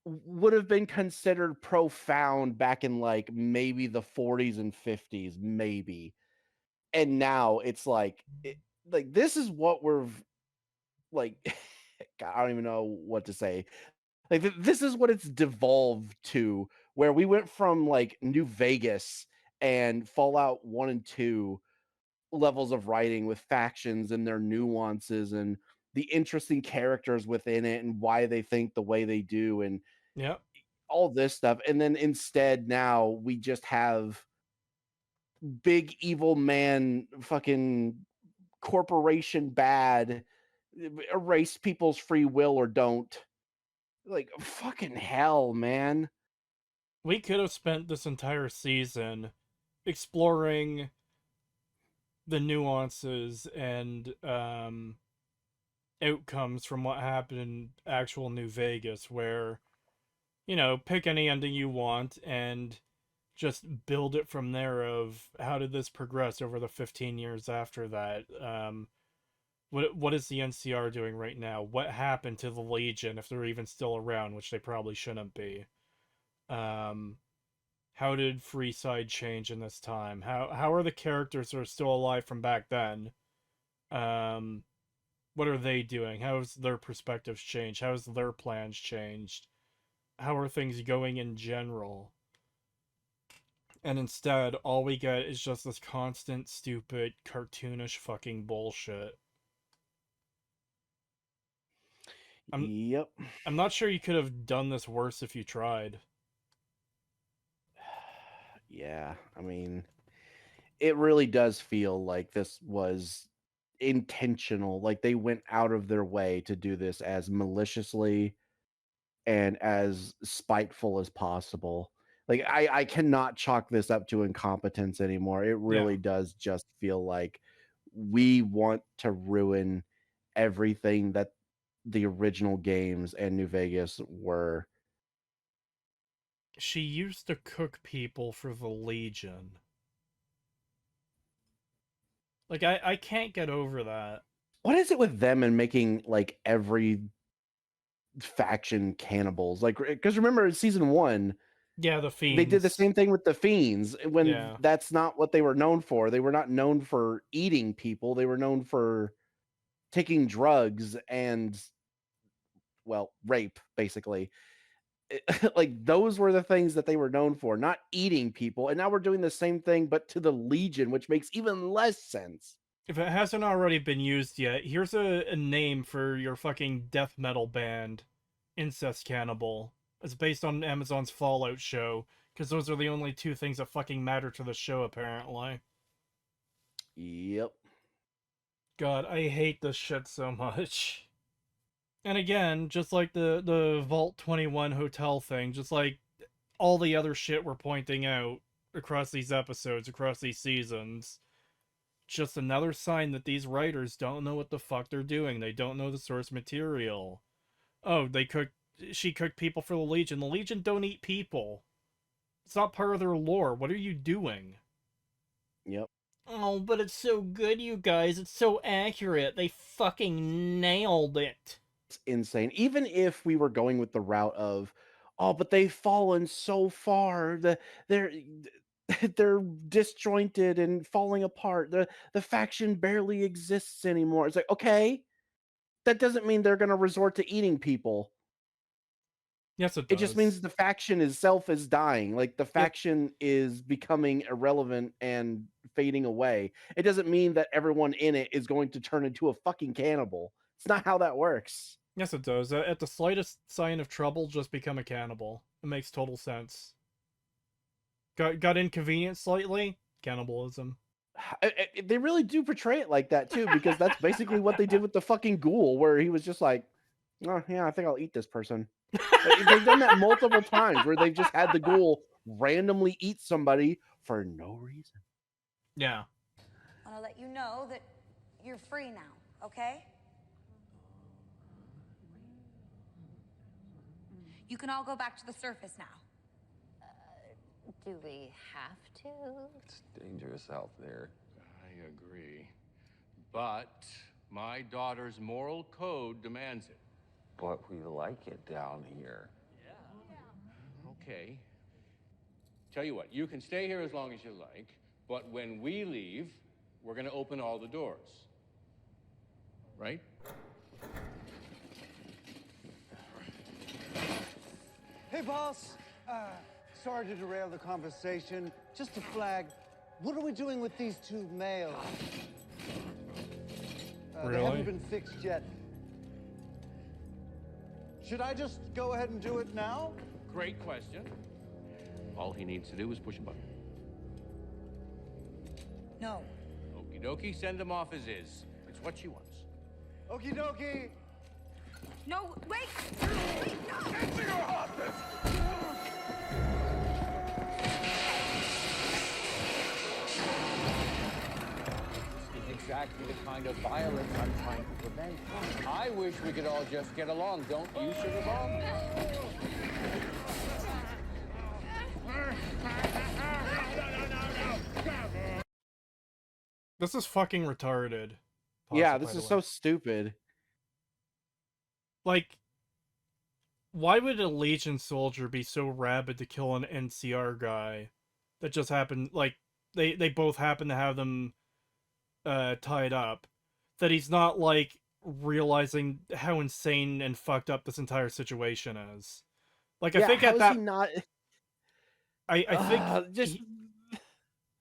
would have been considered profound back in like maybe the 40s and 50s, maybe. And now it's like this is what we're like God, I don't even know what to say. Like this is what it's devolved to, where we went from like New Vegas and Fallout 1 and 2 levels of writing with factions and their nuances and the interesting characters within it and why they think the way they do and all this stuff. And then instead now we just have big evil man fucking corporation bad erase people's free will or don't. Like, fucking hell, man. We could have spent this entire season exploring the nuances and outcomes from what happened in actual New Vegas, where, you know, pick any ending you want and just build it from there of how did this progress over the 15 years after that. What is the NCR doing right now? What happened to the Legion if they're even still around, which they probably shouldn't be? How did Freeside change in this time? How are the characters that are still alive from back then? What are they doing? How has their perspectives changed? How has their plans changed? How are things going in general? And instead, all we get is just this constant, stupid, cartoonish fucking bullshit. Yep. I'm not sure you could have done this worse if you tried. Yeah, I mean, it really does feel like this was intentional. Like they went out of their way to do this as maliciously and as spiteful as possible. Like I cannot chalk this up to incompetence anymore. It really does just feel like we want to ruin everything that the original games and New Vegas were. She used to cook people for the Legion. Like, I can't get over that. What is it with them and making like every faction cannibals? Like, because remember in season 1, Yeah, the Fiends. they did the same thing with the Fiends when Yeah. that's not what they were known for. They were not known for eating people. They were known for taking drugs and, well, rape, basically. Like, those were the things that they were known for, not eating people. And now we're doing the same thing, but to the Legion, which makes even less sense. If it hasn't already been used yet, here's a name for your fucking death metal band. Incest Cannibal. It's based on Amazon's Fallout show, because those are the only two things that fucking matter to the show, apparently. Yep. God, I hate this shit so much. And again, just like the Vault 21 hotel thing, just like all the other shit we're pointing out across these episodes, across these seasons, just another sign that these writers don't know what the fuck they're doing. They don't know the source material. Oh, she cooked people for the Legion. The Legion don't eat people. It's not part of their lore. What are you doing? Yep. Oh, but it's so good, you guys. It's so accurate. They fucking nailed it. It's insane. Even if we were going with the route of, oh, but they've fallen so far. They're they're disjointed and falling apart. The faction barely exists anymore. It's like, okay, that doesn't mean they're going to resort to eating people. Yes, it does. It just means the faction itself is dying. Like the faction is becoming irrelevant and fading away. It doesn't mean that everyone in it is going to turn into a fucking cannibal. It's not how that works. Yes, it does. At the slightest sign of trouble, just become a cannibal. It makes total sense. Got inconvenienced slightly? Cannibalism. They really do portray it like that too, because that's basically what they did with the fucking ghoul, where he was just like, oh yeah, I think I'll eat this person. They've done that multiple times where they've just had the ghoul randomly eat somebody for no reason. Yeah. I want to let you know that you're free now, okay? You can all go back to the surface now. Do we have to? It's dangerous out there. I agree. But my daughter's moral code demands it. But we like it down here. Okay. Tell you what, you can stay here as long as you like, but when we leave, we're gonna open all the doors. Right? Hey, boss. Sorry to derail the conversation. Just to flag, what are we doing with these 2 males? They haven't been fixed yet. Should I just go ahead and do it now? Great question. All he needs to do is push a button. No. Okie dokie, send him off as is. It's what she wants. Okie dokie. No, wait! Wait, no! Get to your office! This is exactly the kind of violence I'm trying to prevent. I wish we could all just get along, don't you, Sugar Bomb? This is fucking retarded. Yeah, this is so stupid. Like, why would a Legion soldier be so rabid to kill an NCR guy that just happened, like, they both happen to have them tied up, that he's not, like, realizing how insane and fucked up this entire situation is. Like, I think how at is that... he not... I think just...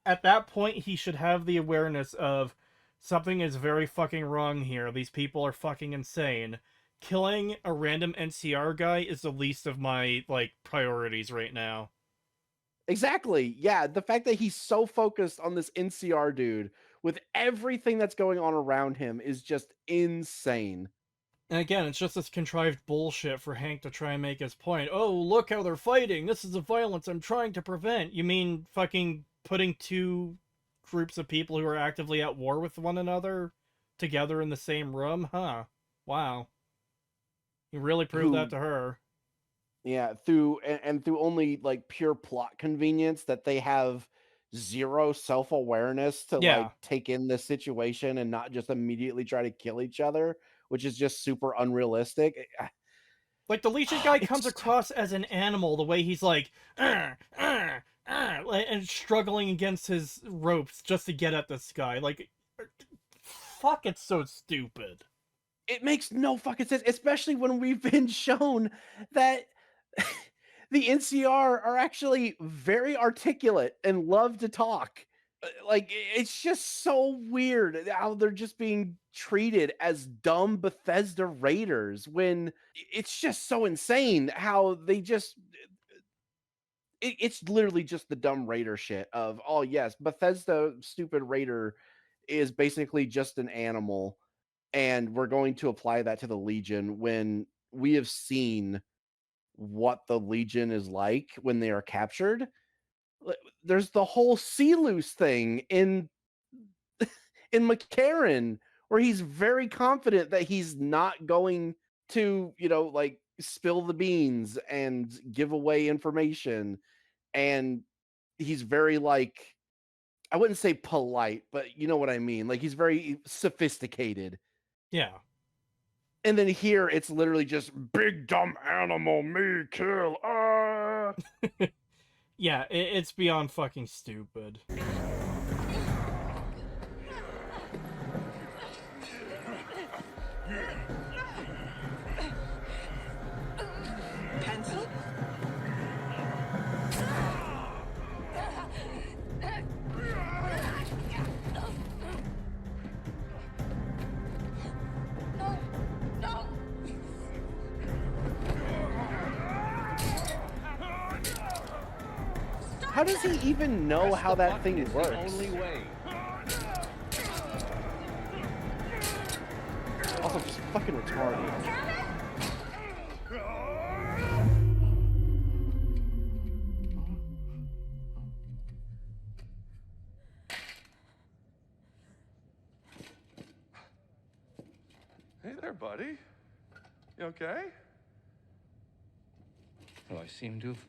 at that point, he should have the awareness of something is very fucking wrong here. These people are fucking insane. Killing a random NCR guy is the least of my, like, priorities right now. Exactly. Yeah, the fact that he's so focused on this NCR dude with everything that's going on around him is just insane. And again, it's just this contrived bullshit for Hank to try and make his point. Oh, look how they're fighting. This is the violence I'm trying to prevent. You mean fucking putting two groups of people who are actively at war with one another together in the same room? Huh. Wow. You really proved that to her. Yeah, through only like pure plot convenience that they have zero self-awareness to like take in this situation and not just immediately try to kill each other, which is just super unrealistic. Like, the Legion guy comes across as an animal, the way he's like, and struggling against his ropes just to get at this guy. Like, fuck, it's so stupid. It makes no fucking sense, especially when we've been shown that the NCR are actually very articulate and love to talk. Like, it's just so weird how they're just being treated as dumb Bethesda raiders when it's just so insane how they just... It's literally just the dumb raider shit of, oh yes, Bethesda stupid raider is basically just an animal, and we're going to apply that to the Legion when we have seen what the Legion is like when they are captured. There's the whole sea loose thing in McCarran, where he's very confident that he's not going to, like, spill the beans and give away information. And he's very, like, I wouldn't say polite, but you know what I mean. Like, he's very sophisticated. Yeah. And then here, it's literally just, big dumb animal, me kill. Yeah, it's beyond fucking stupid. Pencil? How does he even know how that thing works? Only way. Also, just fucking retarded. Hey there, buddy. You okay? Well, I seem to have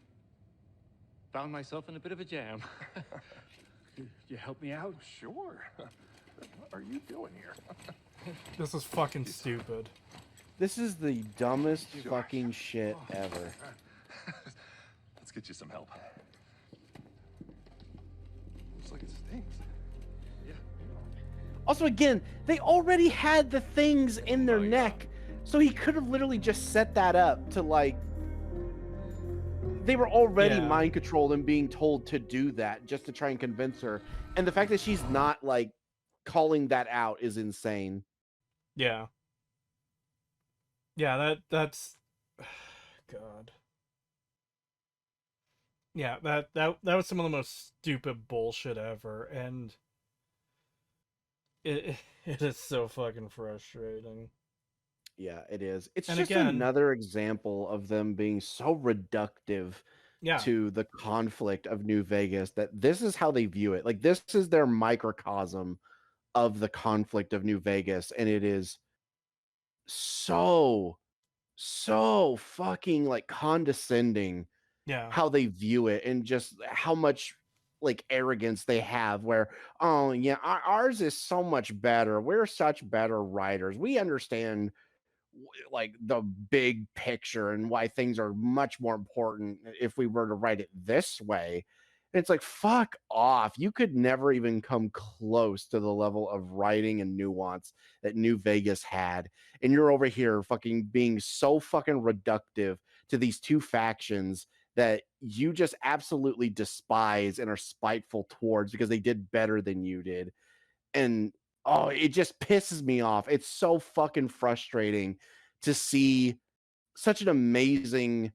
found myself in a bit of a jam. You help me out? Sure. What are you doing here? This is fucking stupid. This is the dumbest fucking shit ever. Let's get you some help. Looks like it stings. Yeah. Also, again, they already had the things in their neck, so he could have literally just set that up to, like... They were already mind controlled and being told to do that just to try and convince her. And the fact that she's not, like, calling that out is insane. Yeah. Yeah, that's... God. Yeah, that was some of the most stupid bullshit ever, and... It is so fucking frustrating. Yeah, it is. It's And just again, another example of them being so reductive yeah, to the conflict of New Vegas that this is how they view it. Like this is their microcosm of the conflict of New Vegas, and it is so fucking like condescending yeah, how they view it and just how much like arrogance they have where oh yeah ours is so much better, we're such better writers, we understand like the big picture and why things are much more important if we were to write it this way. And it's like fuck off, you could never even come close to the level of writing and nuance that New Vegas had, and you're over here fucking being so fucking reductive to these two factions that you just absolutely despise and are spiteful towards because they did better than you did. And oh, it just pisses me off. It's so fucking frustrating to see such an amazing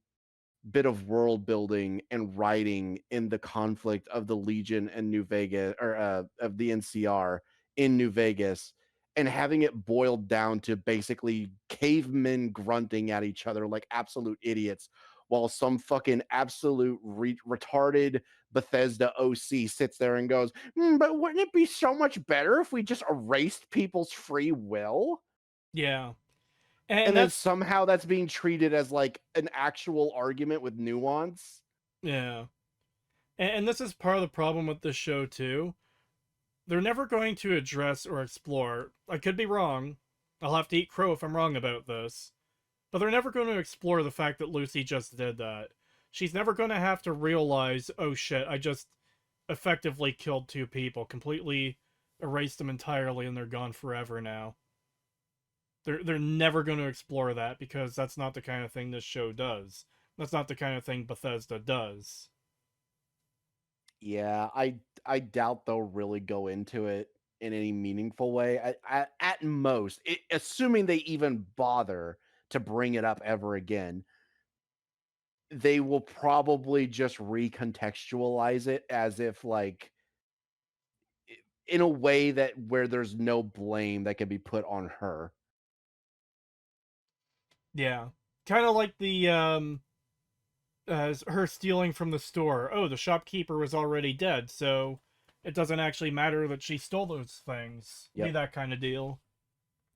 bit of world building and writing in the conflict of the Legion and New Vegas, or of the NCR in New Vegas, and having it boiled down to basically cavemen grunting at each other like absolute idiots, while some fucking absolute retarded Bethesda OC sits there and goes, but wouldn't it be so much better if we just erased people's free will? yeah. And And then that's somehow that's being treated as like an actual argument with nuance. yeah. And this is part of the problem with this show too. They're never going to address or explore. I could be wrong. I'll have to eat crow if I'm wrong about this. But they're never going to explore the fact that Lucy just did that. She's never going to have to realize, oh shit, I just effectively killed two people, completely erased them entirely, and they're gone forever now. They're never going to explore that because that's not the kind of thing this show does. That's not the kind of thing Bethesda does. Yeah, I doubt they'll really go into it in any meaningful way. At most, assuming they even bother to bring it up ever again, they will probably just recontextualize it as if like in a way that where there's no blame that can be put on her. Yeah. Kind of like the her stealing from the store. Oh, the shopkeeper was already dead, so it doesn't actually matter that she stole those things. Be Yep. that kind of deal.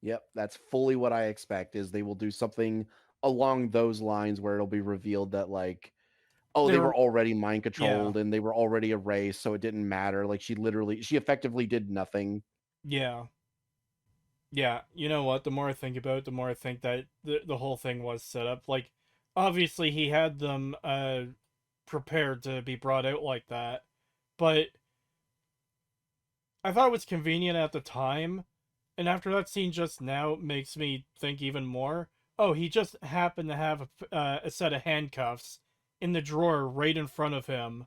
Yep, that's fully what I expect is they will do something along those lines where it'll be revealed that like, oh, they They're were already mind yeah. controlled and they were already erased, so it didn't matter. Like she effectively did nothing. Yeah. Yeah, you know what? The more I think about it, the more I think that the whole thing was set up. Like, obviously he had them prepared to be brought out like that, but I thought it was convenient at the time, and after that scene just now it makes me think even more. Oh, he just happened to have a set of handcuffs in the drawer right in front of him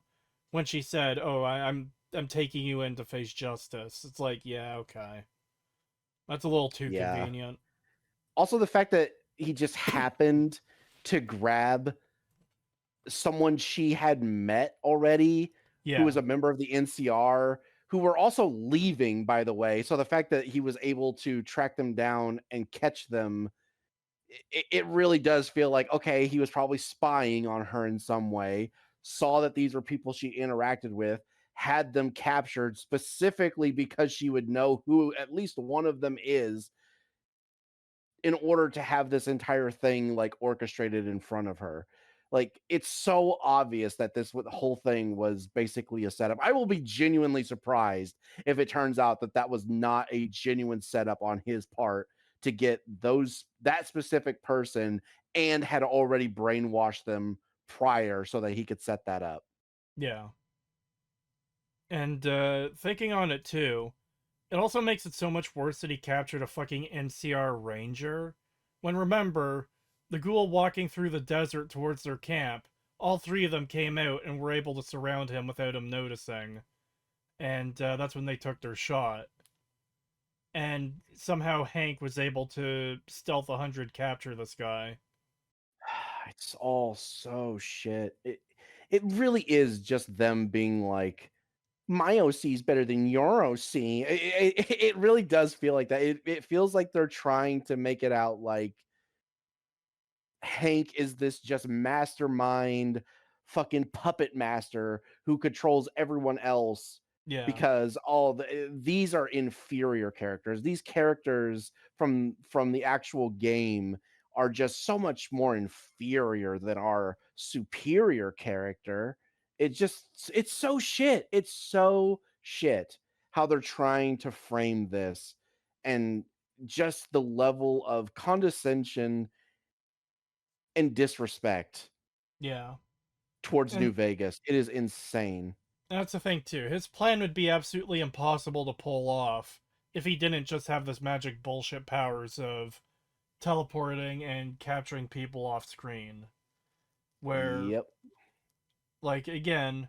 when she said, "Oh, I'm taking you in to face justice." It's like, yeah, okay, that's a little too Yeah. convenient. Also the fact that he just happened to grab someone she had met already who was Yeah. a member of the NCR who were also leaving, by the way. So the fact that he was able to track them down and catch them, it really does feel like, okay, he was probably spying on her in some way, saw that these were people she interacted with, had them captured specifically because she would know who at least one of them is in order to have this entire thing like orchestrated in front of her. Like it's so obvious that this whole thing was basically a setup. I will be genuinely surprised if it turns out that that was not a genuine setup on his part to get that specific person and had already brainwashed them prior so that he could set that up. Yeah. And thinking on it too, it also makes it so much worse that he captured a fucking NCR ranger. When remember, the ghoul walking through the desert towards their camp, all three of them came out and were able to surround him without him noticing. And that's when they took their shot. And somehow Hank was able to stealth 100 capture this guy. It's all so shit. It really is just them being like, my OC is better than your OC. It really does feel like that. It feels like they're trying to make it out like Hank is this just mastermind, fucking puppet master who controls everyone else Yeah. because these are inferior characters. These characters from the actual game are just so much more inferior than our superior character. It's so shit. It's so shit how they're trying to frame this, and just the level of condescension and disrespect Yeah. towards New And Vegas. It is insane. that's the thing too. His plan would be absolutely impossible to pull off if he didn't just have this magic bullshit powers of teleporting and capturing people off screen. Where, Yep. like, again,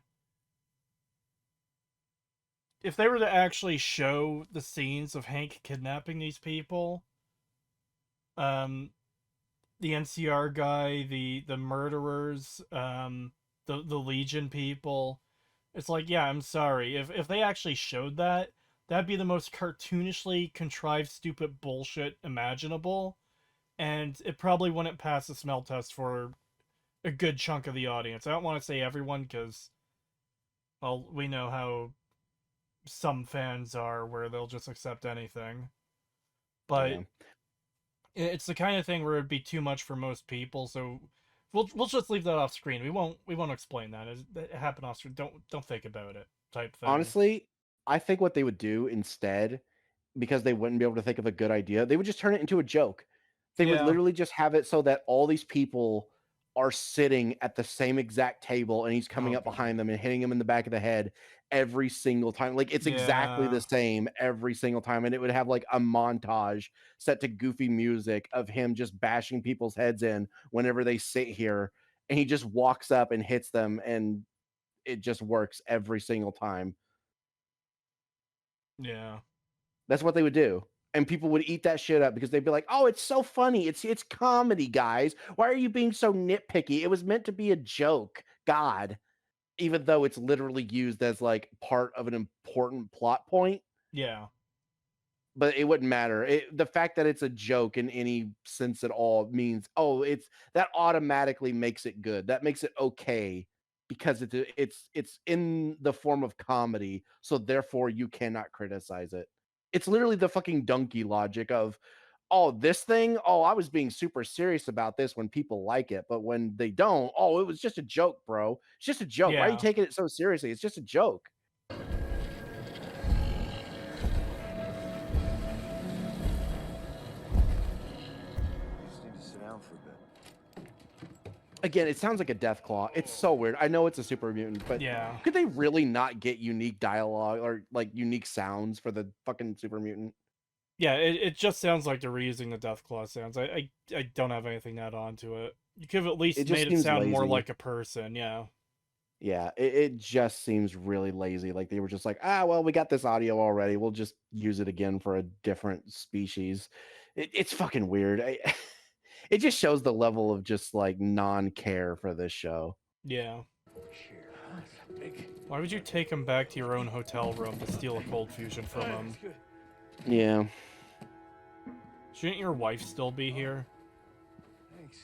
if they were to actually show the scenes of Hank kidnapping these people, the NCR guy, the murderers, the Legion people, it's like, yeah, I'm sorry. If they actually showed that, that'd be the most cartoonishly contrived, stupid bullshit imaginable, and it probably wouldn't pass the smell test for a good chunk of the audience. I don't want to say everyone, because, well, we know how some fans are, where they'll just accept anything. But Yeah. it's the kind of thing where it'd be too much for most people, so we'll just leave that off screen. We won't explain that. It happened off screen. Don't think about it, type thing. Honestly, I think what they would do instead, because they wouldn't be able to think of a good idea, they would just turn it into a joke. They would Yeah. literally just have it so that all these people are sitting at the same exact table, and he's coming Oh, up God. behind them and hitting them in the back of the head every single time. Like, it's exactly Yeah. the same every single time, and it would have like a montage set to goofy music of him just bashing people's heads in whenever they sit here, and he just walks up and hits them, and it just works every single time. Yeah. That's what they would do. And people would eat that shit up because they'd be like, "Oh, it's so funny. It's comedy, guys. Why are you being so nitpicky? It was meant to be a joke." God. Even though it's literally used as like part of an important plot point, Yeah. but it wouldn't matter. The fact that it's a joke in any sense at all means, oh, that automatically makes it good. That makes it okay because it's in the form of comedy, so therefore you cannot criticize it. It's literally the fucking donkey logic of, oh, this thing, oh, I was being super serious about this when people like it, but when they don't, oh, it was just a joke, bro. It's just a joke. Why are you Yeah. taking it so seriously? It's just a joke. Just need to sit down for a bit. Again, it sounds like a death claw. It's so weird. I know it's a super mutant, but Yeah. could they really not get unique dialogue or like unique sounds for the fucking super mutant? Yeah, it just sounds like they're reusing the Deathclaw sounds. I don't have anything to add on to it. You could have at least It just made it seems sound more lazy. like a person, yeah. Yeah, it just seems really lazy. Like they were just like, well, we got this audio already. We'll just use it again for a different species. It's fucking weird. It just shows the level of just like non-care for this show. Yeah. Why would you take him back to your own hotel room to steal a cold fusion from him? Yeah. Shouldn't your wife still be here? Thanks.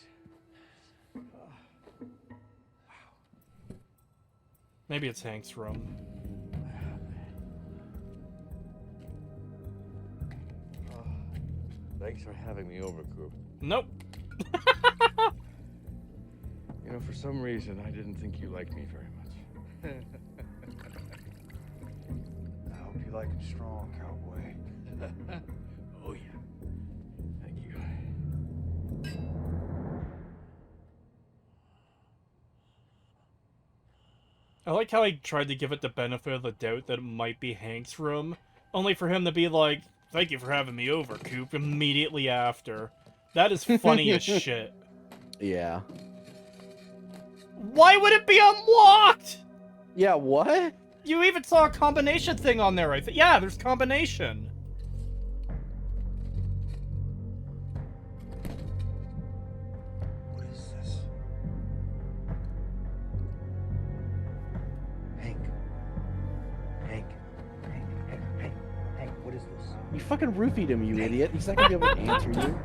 Maybe it's Hank's room. Thanks for having me over, Coop. Nope. You know, for some reason, I didn't think you liked me very much. I hope you like him strong, cowboy. Oh, yeah. Thank you. I like how he tried to give it the benefit of the doubt that it might be Hank's room, only for him to be like, "Thank you for having me over, Coop," immediately after. That is funny as shit. Yeah. Why would it be unlocked? Yeah, what? You even saw a combination thing on there, I think. Yeah, there's combination. What is this? Hank. Hank. Hank, what is this? You fucking roofied him, you idiot. He's not gonna be able to answer you.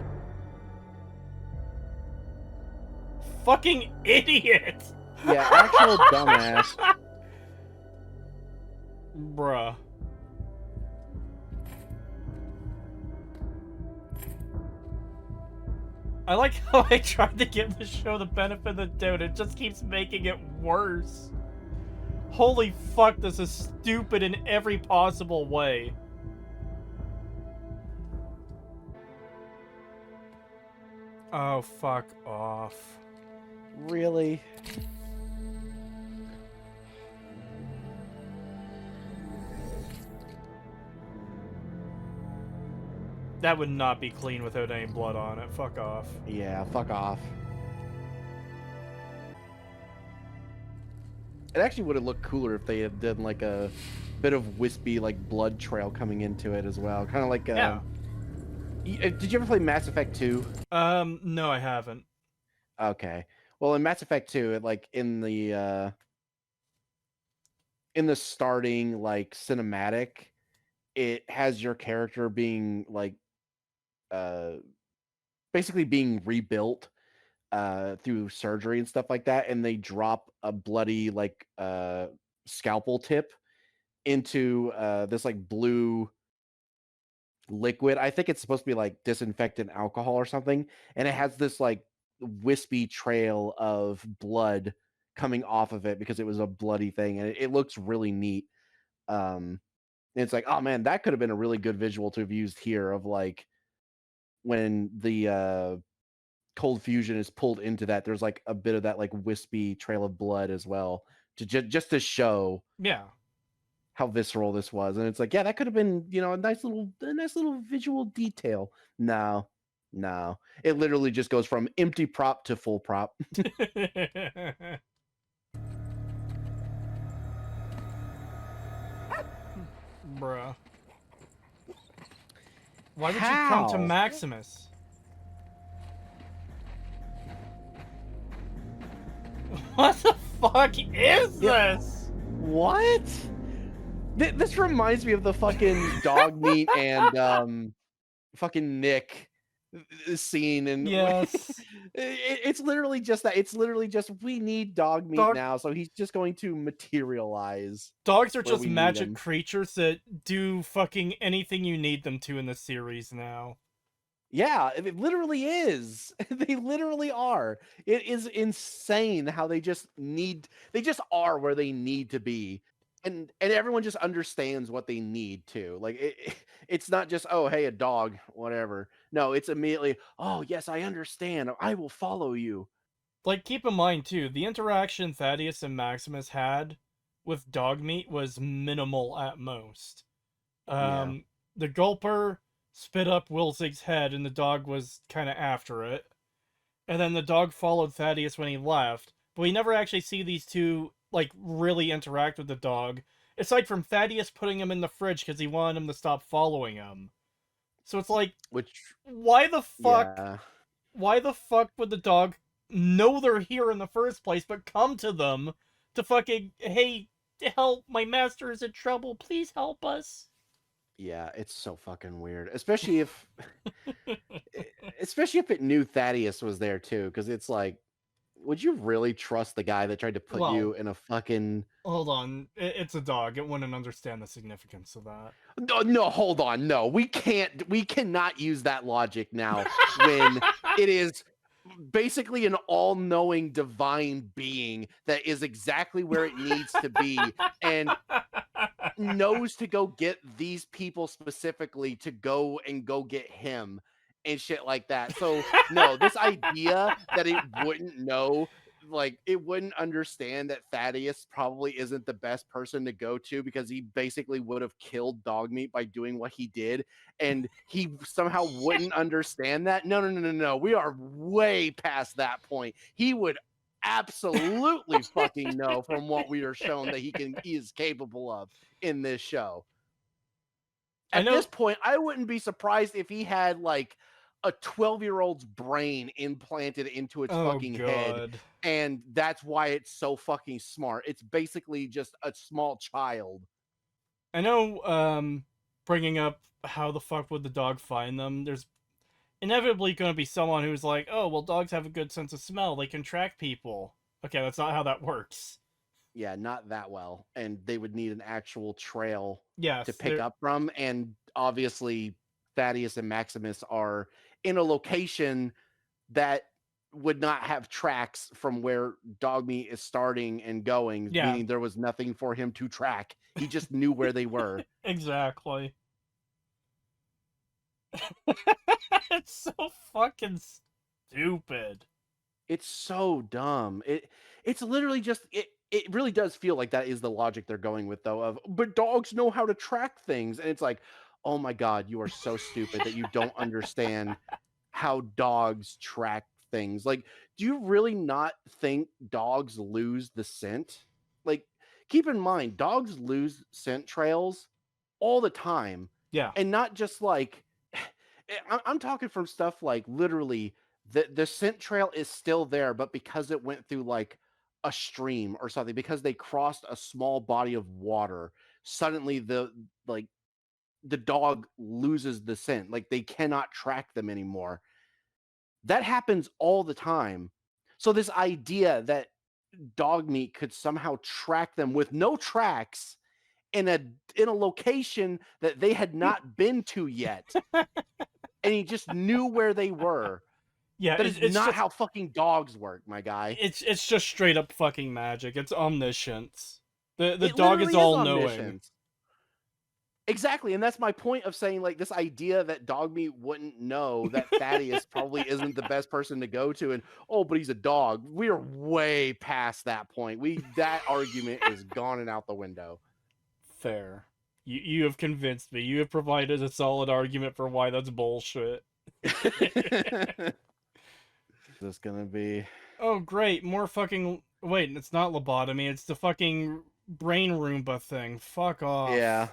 fucking idiot. Yeah, actual dumbass. Bruh. I like how I tried to give the show the benefit of the doubt. It just keeps making it worse. Holy fuck, this is stupid in every possible way. Oh, fuck off. Really? That would not be clean without any blood on it. Fuck off. Yeah, fuck off. It actually would have looked cooler if they had done like a bit of wispy like blood trail coming into it as well. Kind of like Yeah. Did you ever play Mass Effect 2? No, I haven't. Okay. Well, in Mass Effect 2, it like in the starting like cinematic, it has your character being like basically being rebuilt through surgery and stuff like that, and they drop a bloody like scalpel tip into this like blue liquid. I think it's supposed to be like disinfectant alcohol or something, and it has this like wispy trail of blood coming off of it because it was a bloody thing, and it looks really neat. And it's like, oh man, that could have been a really good visual to have used here of like when the cold fusion is pulled into that, there's like a bit of that like wispy trail of blood as well to just to show how visceral this was. And it's like, yeah, that could have been, you know, a nice little visual detail. No, it literally just goes from empty prop to full prop. Bruh. Why would you come to Maximus? What the fuck is this? What? This reminds me of the fucking dog meat and fucking Nick scene, and yes, it's literally just that. It's literally just we need dog meat now, so he's just going to materialize. Dogs are just magic creatures that do fucking anything you need them to in the series now. Yeah, it literally is. They literally are. It is insane how they just are where they need to be. And everyone just understands what they need to. Like it's not just, oh, hey, a dog, whatever. No, it's immediately, oh, yes, I understand. I will follow you. Like, keep in mind too, the interaction Thaddeus and Maximus had with Dogmeat was minimal at most. The Gulper spit up Wilsig's head and the dog was kind of after it. And then the dog followed Thaddeus when he left. But we never actually see these two, like, really interact with the dog. Aside from Thaddeus putting him in the fridge because he wanted him to stop following him. So it's like, why the fuck? Yeah. Why the fuck would the dog know they're here in the first place, but come to them to fucking, hey, help, my master is in trouble, please help us? Yeah, it's so fucking weird. Especially if it knew Thaddeus was there too, because it's like, would you really trust the guy that tried to put you in a fucking... Hold on. It's a dog. It wouldn't understand the significance of that. No, hold on. No, we cannot use that logic now when it is basically an all-knowing divine being that is exactly where it needs to be and knows to go get these people specifically to go get him and shit like that. So no, this idea that it wouldn't know, like it wouldn't understand that Thaddeus probably isn't the best person to go to because he basically would have killed Dogmeat by doing what he did, and he somehow wouldn't understand that. No. We are way past that point. He would absolutely fucking know from what we are shown that he is capable of in this show. At this point, I wouldn't be surprised if he had like a 12-year-old's brain implanted into its fucking head, and that's why it's so fucking smart. It's basically just a small child. I know, bringing up how the fuck would the dog find them, inevitably going to be someone who's like, oh, well, dogs have a good sense of smell. They can track people. Okay, that's not how that works. Yeah, not that well. And they would need an actual trail Yes, to pick up from. And obviously, Thaddeus and Maximus are in a location that would not have tracks from where Dogmeat is starting and going, Yeah. meaning there was nothing for him to track. He just knew where they were. Exactly. It's so fucking stupid. It's so dumb. It's literally just it really does feel like that is the logic they're going with though of but dogs know how to track things. And it's like, oh my god, you are so stupid that you don't understand how dogs track things. Like, do you really not think dogs lose the scent? Like, keep in mind, dogs lose scent trails all the time. Yeah. And not just like I'm talking from stuff like literally the scent trail is still there, but because it went through like a stream or something, because they crossed a small body of water, suddenly like the dog loses the scent. Like they cannot track them anymore. That happens all the time. So this idea that Dogmeat could somehow track them with no tracks in a location that they had not been to yet, and he just knew where they were. Yeah, That is it's not just how fucking dogs work, my guy. it's just straight up fucking magic. It's omniscience. The It dog is literally all knowing. omniscience. Exactly, and that's my point of saying like this idea that Dogmeat wouldn't know that Thaddeus probably isn't the best person to go to, and oh, but he's a dog. We are way past that point. That argument is gone and out the window. Fair. You have convinced me. You have provided a solid argument for why that's bullshit. This gonna be Oh great, more fucking wait, it's not lobotomy, it's the fucking brain Roomba thing. Fuck off. Yeah.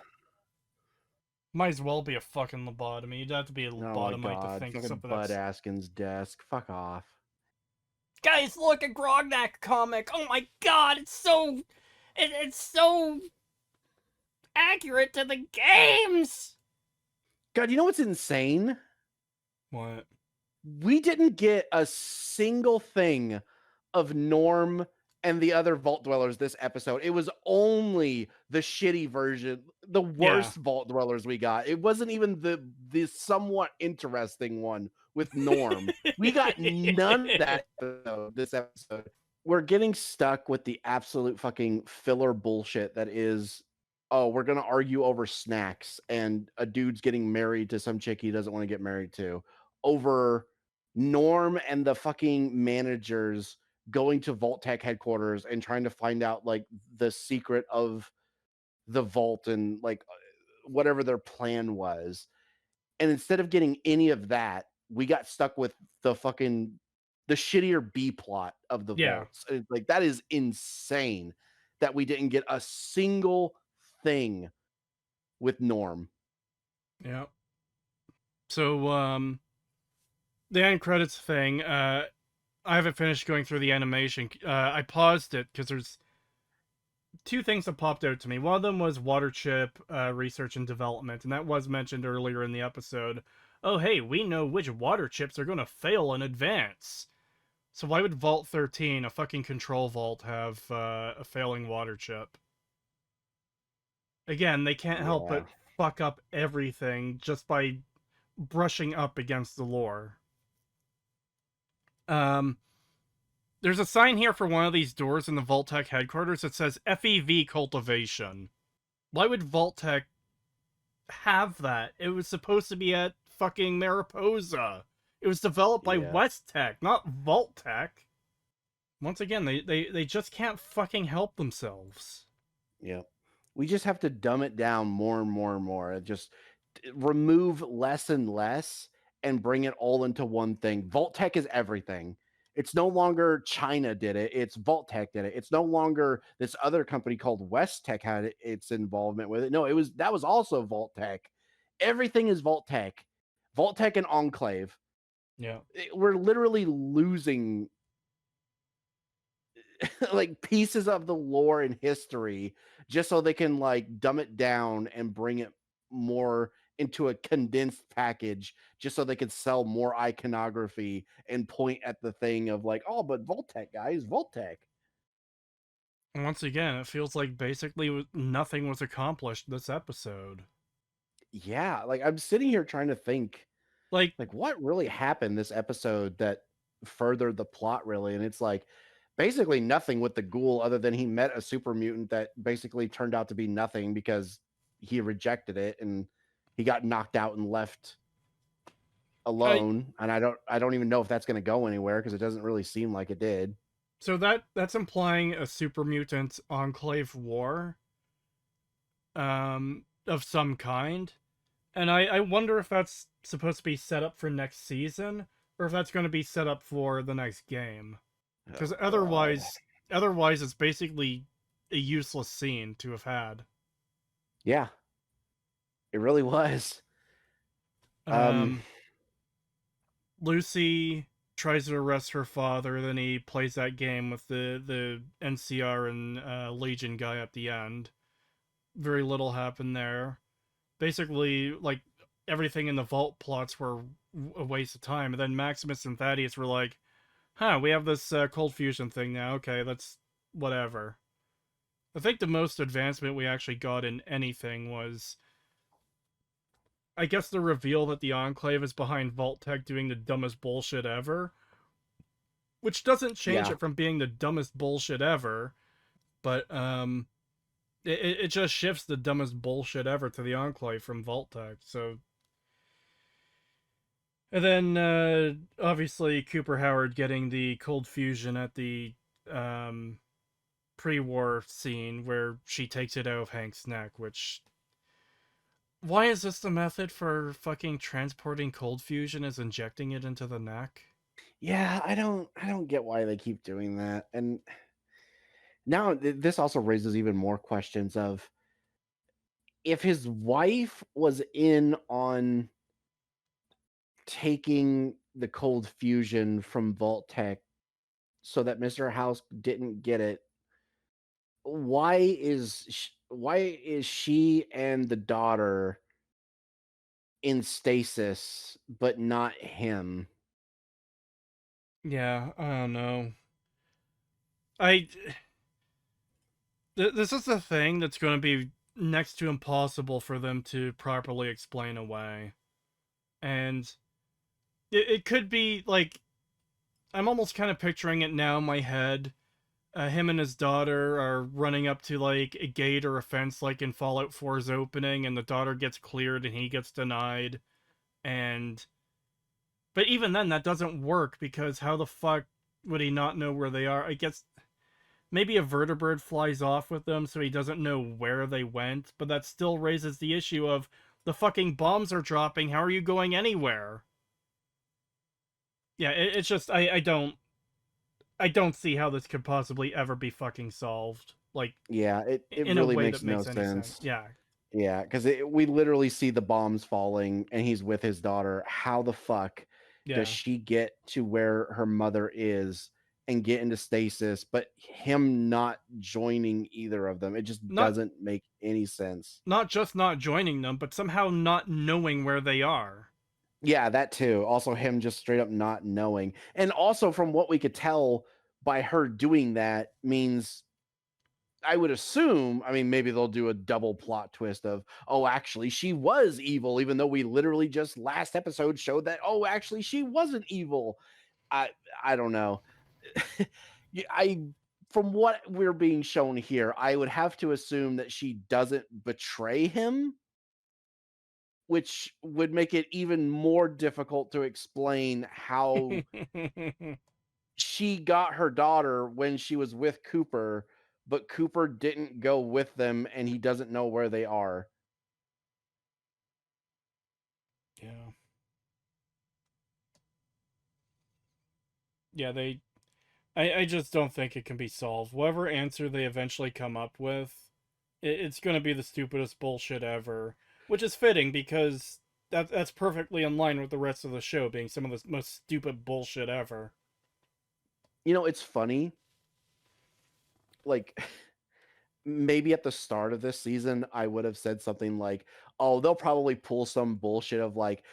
Might as well be a fucking lobotomy. You'd have to be a Oh my lobotomite to god, think fucking something Bud that's... Askin's desk. Fuck off. Guys, look at Grognak comic. Oh my god, it's so accurate to the games. God, you know what's insane? What? We didn't get a single thing of Norm and the other Vault Dwellers this episode. It was only the shitty version, the worst Vault Dwellers we got. It wasn't even the somewhat interesting one with Norm. We got none of that this episode. We're getting stuck with the absolute fucking filler bullshit that is, oh, we're going to argue over snacks and a dude's getting married to some chick he doesn't want to get married to over Norm and the fucking managers going to Vault Tech headquarters and trying to find out like the secret of the vault and like whatever their plan was. And instead of getting any of that, we got stuck with the shittier B plot of the vaults. And like that is insane that we didn't get a single thing with Norm. Yeah. So the end credits thing, I haven't finished going through the animation. I paused it because there's two things that popped out to me. One of them was water chip research and development, and that was mentioned earlier in the episode. Oh, hey, we know which water chips are going to fail in advance. So why would Vault 13, a fucking control vault, have a failing water chip? Again, they can't help but fuck up everything just by brushing up against the lore. There's a sign here for one of these doors in the Vault-Tec headquarters that says FEV cultivation. Why would Vault-Tec have that? It was supposed to be at fucking Mariposa. It was developed by West Tech, not Vault-Tec. Once again, they just can't fucking help themselves. Yeah. We just have to dumb it down more and more and more. Just remove less and less and bring it all into one thing. Vault-Tec is everything. It's no longer China did it. It's Vault-Tec did it. It's no longer this other company called West Tech had its involvement with it. No, that was also Vault-Tec. Everything is Vault-Tec. Vault-Tec and Enclave. Yeah. We're literally losing like pieces of the lore and history just so they can like dumb it down and bring it more into a condensed package just so they could sell more iconography and point at the thing of like, oh, but Voltec, guys, Voltec. Once again, it feels like basically nothing was accomplished this episode. Yeah, like I'm sitting here trying to think like what really happened this episode that furthered the plot really, and it's like basically nothing with the ghoul other than he met a super mutant that basically turned out to be nothing because he rejected it and he got knocked out and left alone. And I don't even know if that's going to go anywhere because it doesn't really seem like it did. So that's implying a super mutant enclave war of some kind. And I wonder if that's supposed to be set up for next season or if that's going to be set up for the next game. Because otherwise it's basically a useless scene to have had. Yeah. It really was. Lucy tries to arrest her father, then he plays that game with the NCR and Legion guy at the end. Very little happened there. Basically, like, everything in the vault plots were a waste of time. And then Maximus and Thaddeus were like, huh, we have this cold fusion thing now. Okay, that's whatever. I think the most advancement we actually got in anything was, I guess, the reveal that the Enclave is behind Vault-Tec doing the dumbest bullshit ever. Which doesn't change it from being the dumbest bullshit ever, but it just shifts the dumbest bullshit ever to the Enclave from Vault-Tec, so... And then, obviously, Cooper Howard getting the cold fusion at the pre-war scene where she takes it out of Hank's neck, which... Why is this the method for fucking transporting cold fusion, is injecting it into the neck? Yeah, I don't get why they keep doing that. And now this also raises even more questions of if his wife was in on taking the cold fusion from Vault-Tec so that Mr. House didn't get it, why is she and the daughter in stasis but not him? Yeah, I don't know. This is a thing that's going to be next to impossible for them to properly explain away. And it could be, like, I'm almost kind of picturing it now in my head. Him and his daughter are running up to, like, a gate or a fence, like in Fallout 4's opening, and the daughter gets cleared and he gets denied. But even then, that doesn't work, because how the fuck would he not know where they are? I guess maybe a vertibird flies off with them so he doesn't know where they went, but that still raises the issue of the fucking bombs are dropping, how are you going anywhere? Yeah, it's just, I don't see how this could possibly ever be fucking solved. Like, yeah, it in really a way makes that no makes any sense. Yeah. Yeah, because we literally see the bombs falling and he's with his daughter. How the fuck does she get to where her mother is and get into stasis, but him not joining either of them? It just doesn't make any sense. Not just not joining them, but somehow not knowing where they are. Yeah, that too. Also, him just straight up not knowing. And also, from what we could tell by her doing that, means I would assume, I mean, maybe they'll do a double plot twist of, oh, actually, she was evil, even though we literally just last episode showed that, oh, actually, she wasn't evil. I don't know. From what we're being shown here, I would have to assume that she doesn't betray him, which would make it even more difficult to explain how she got her daughter when she was with Cooper, but Cooper didn't go with them and he doesn't know where they are. Yeah. Yeah, I just don't think it can be solved. Whatever answer they eventually come up with, it's going to be the stupidest bullshit ever. Which is fitting, because that's perfectly in line with the rest of the show being some of the most stupid bullshit ever. You know, it's funny. Like, maybe at the start of this season, I would have said something like, they'll probably pull some bullshit of like,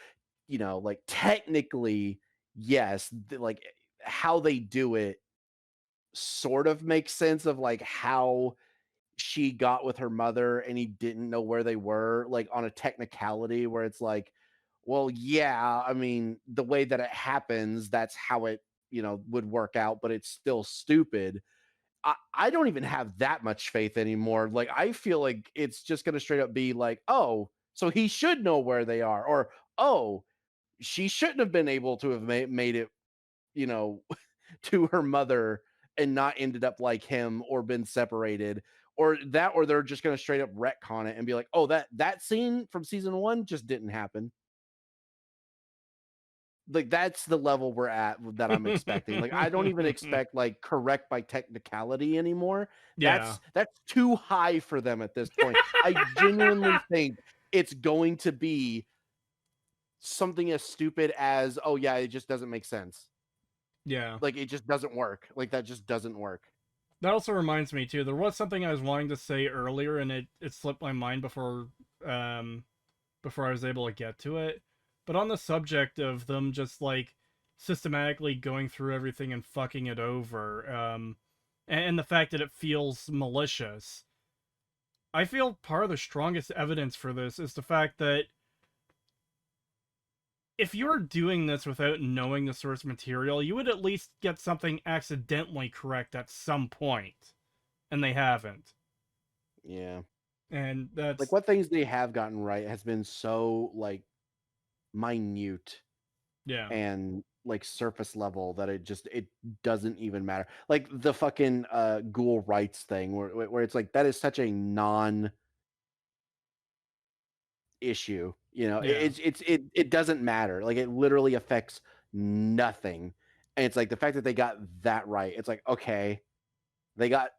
like technically, yes, like how they do it sort of makes sense of like how she got with her mother and he didn't know where they were, like on a technicality where it's like, well, yeah, I mean, the way that it happens, that's how it, would work out, but it's still stupid. I don't even have that much faith anymore. Like, I feel like it's just going to straight up be like, oh, so he should know where they are. Or, oh, she shouldn't have been able to have made it, you know, to her mother and not ended up like him or been separated or that, or they're just going to straight up retcon it and be like, oh, that scene from season 1 just didn't happen. Like, that's the level we're at that I'm expecting. Like, I don't even expect like correct by technicality anymore. Yeah. That's too high for them at this point. I genuinely think it's going to be something as stupid as, oh yeah, it just doesn't make sense. Yeah. Like, it just doesn't work. Like, that just doesn't work. That also reminds me too. There was something I was wanting to say earlier, and it slipped my mind before I was able to get to it. But on the subject of them just like systematically going through everything and fucking it over, and the fact that it feels malicious, I feel part of the strongest evidence for this is the fact that if you're doing this without knowing the source material, you would at least get something accidentally correct at some point, and they haven't. Yeah. And that's Like, what things they have gotten right has been so like minute yeah. and like surface level that it doesn't even matter. Like the fucking ghoul rights thing where it's like that is such a non issue. Yeah. It doesn't matter. Like, it literally affects nothing. And it's like the fact that they got that right. It's like, okay, they got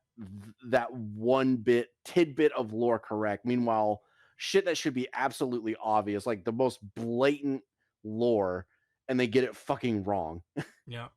that one tidbit of lore correct. Meanwhile, shit that should be absolutely obvious, like the most blatant lore, and they get it fucking wrong. Yeah.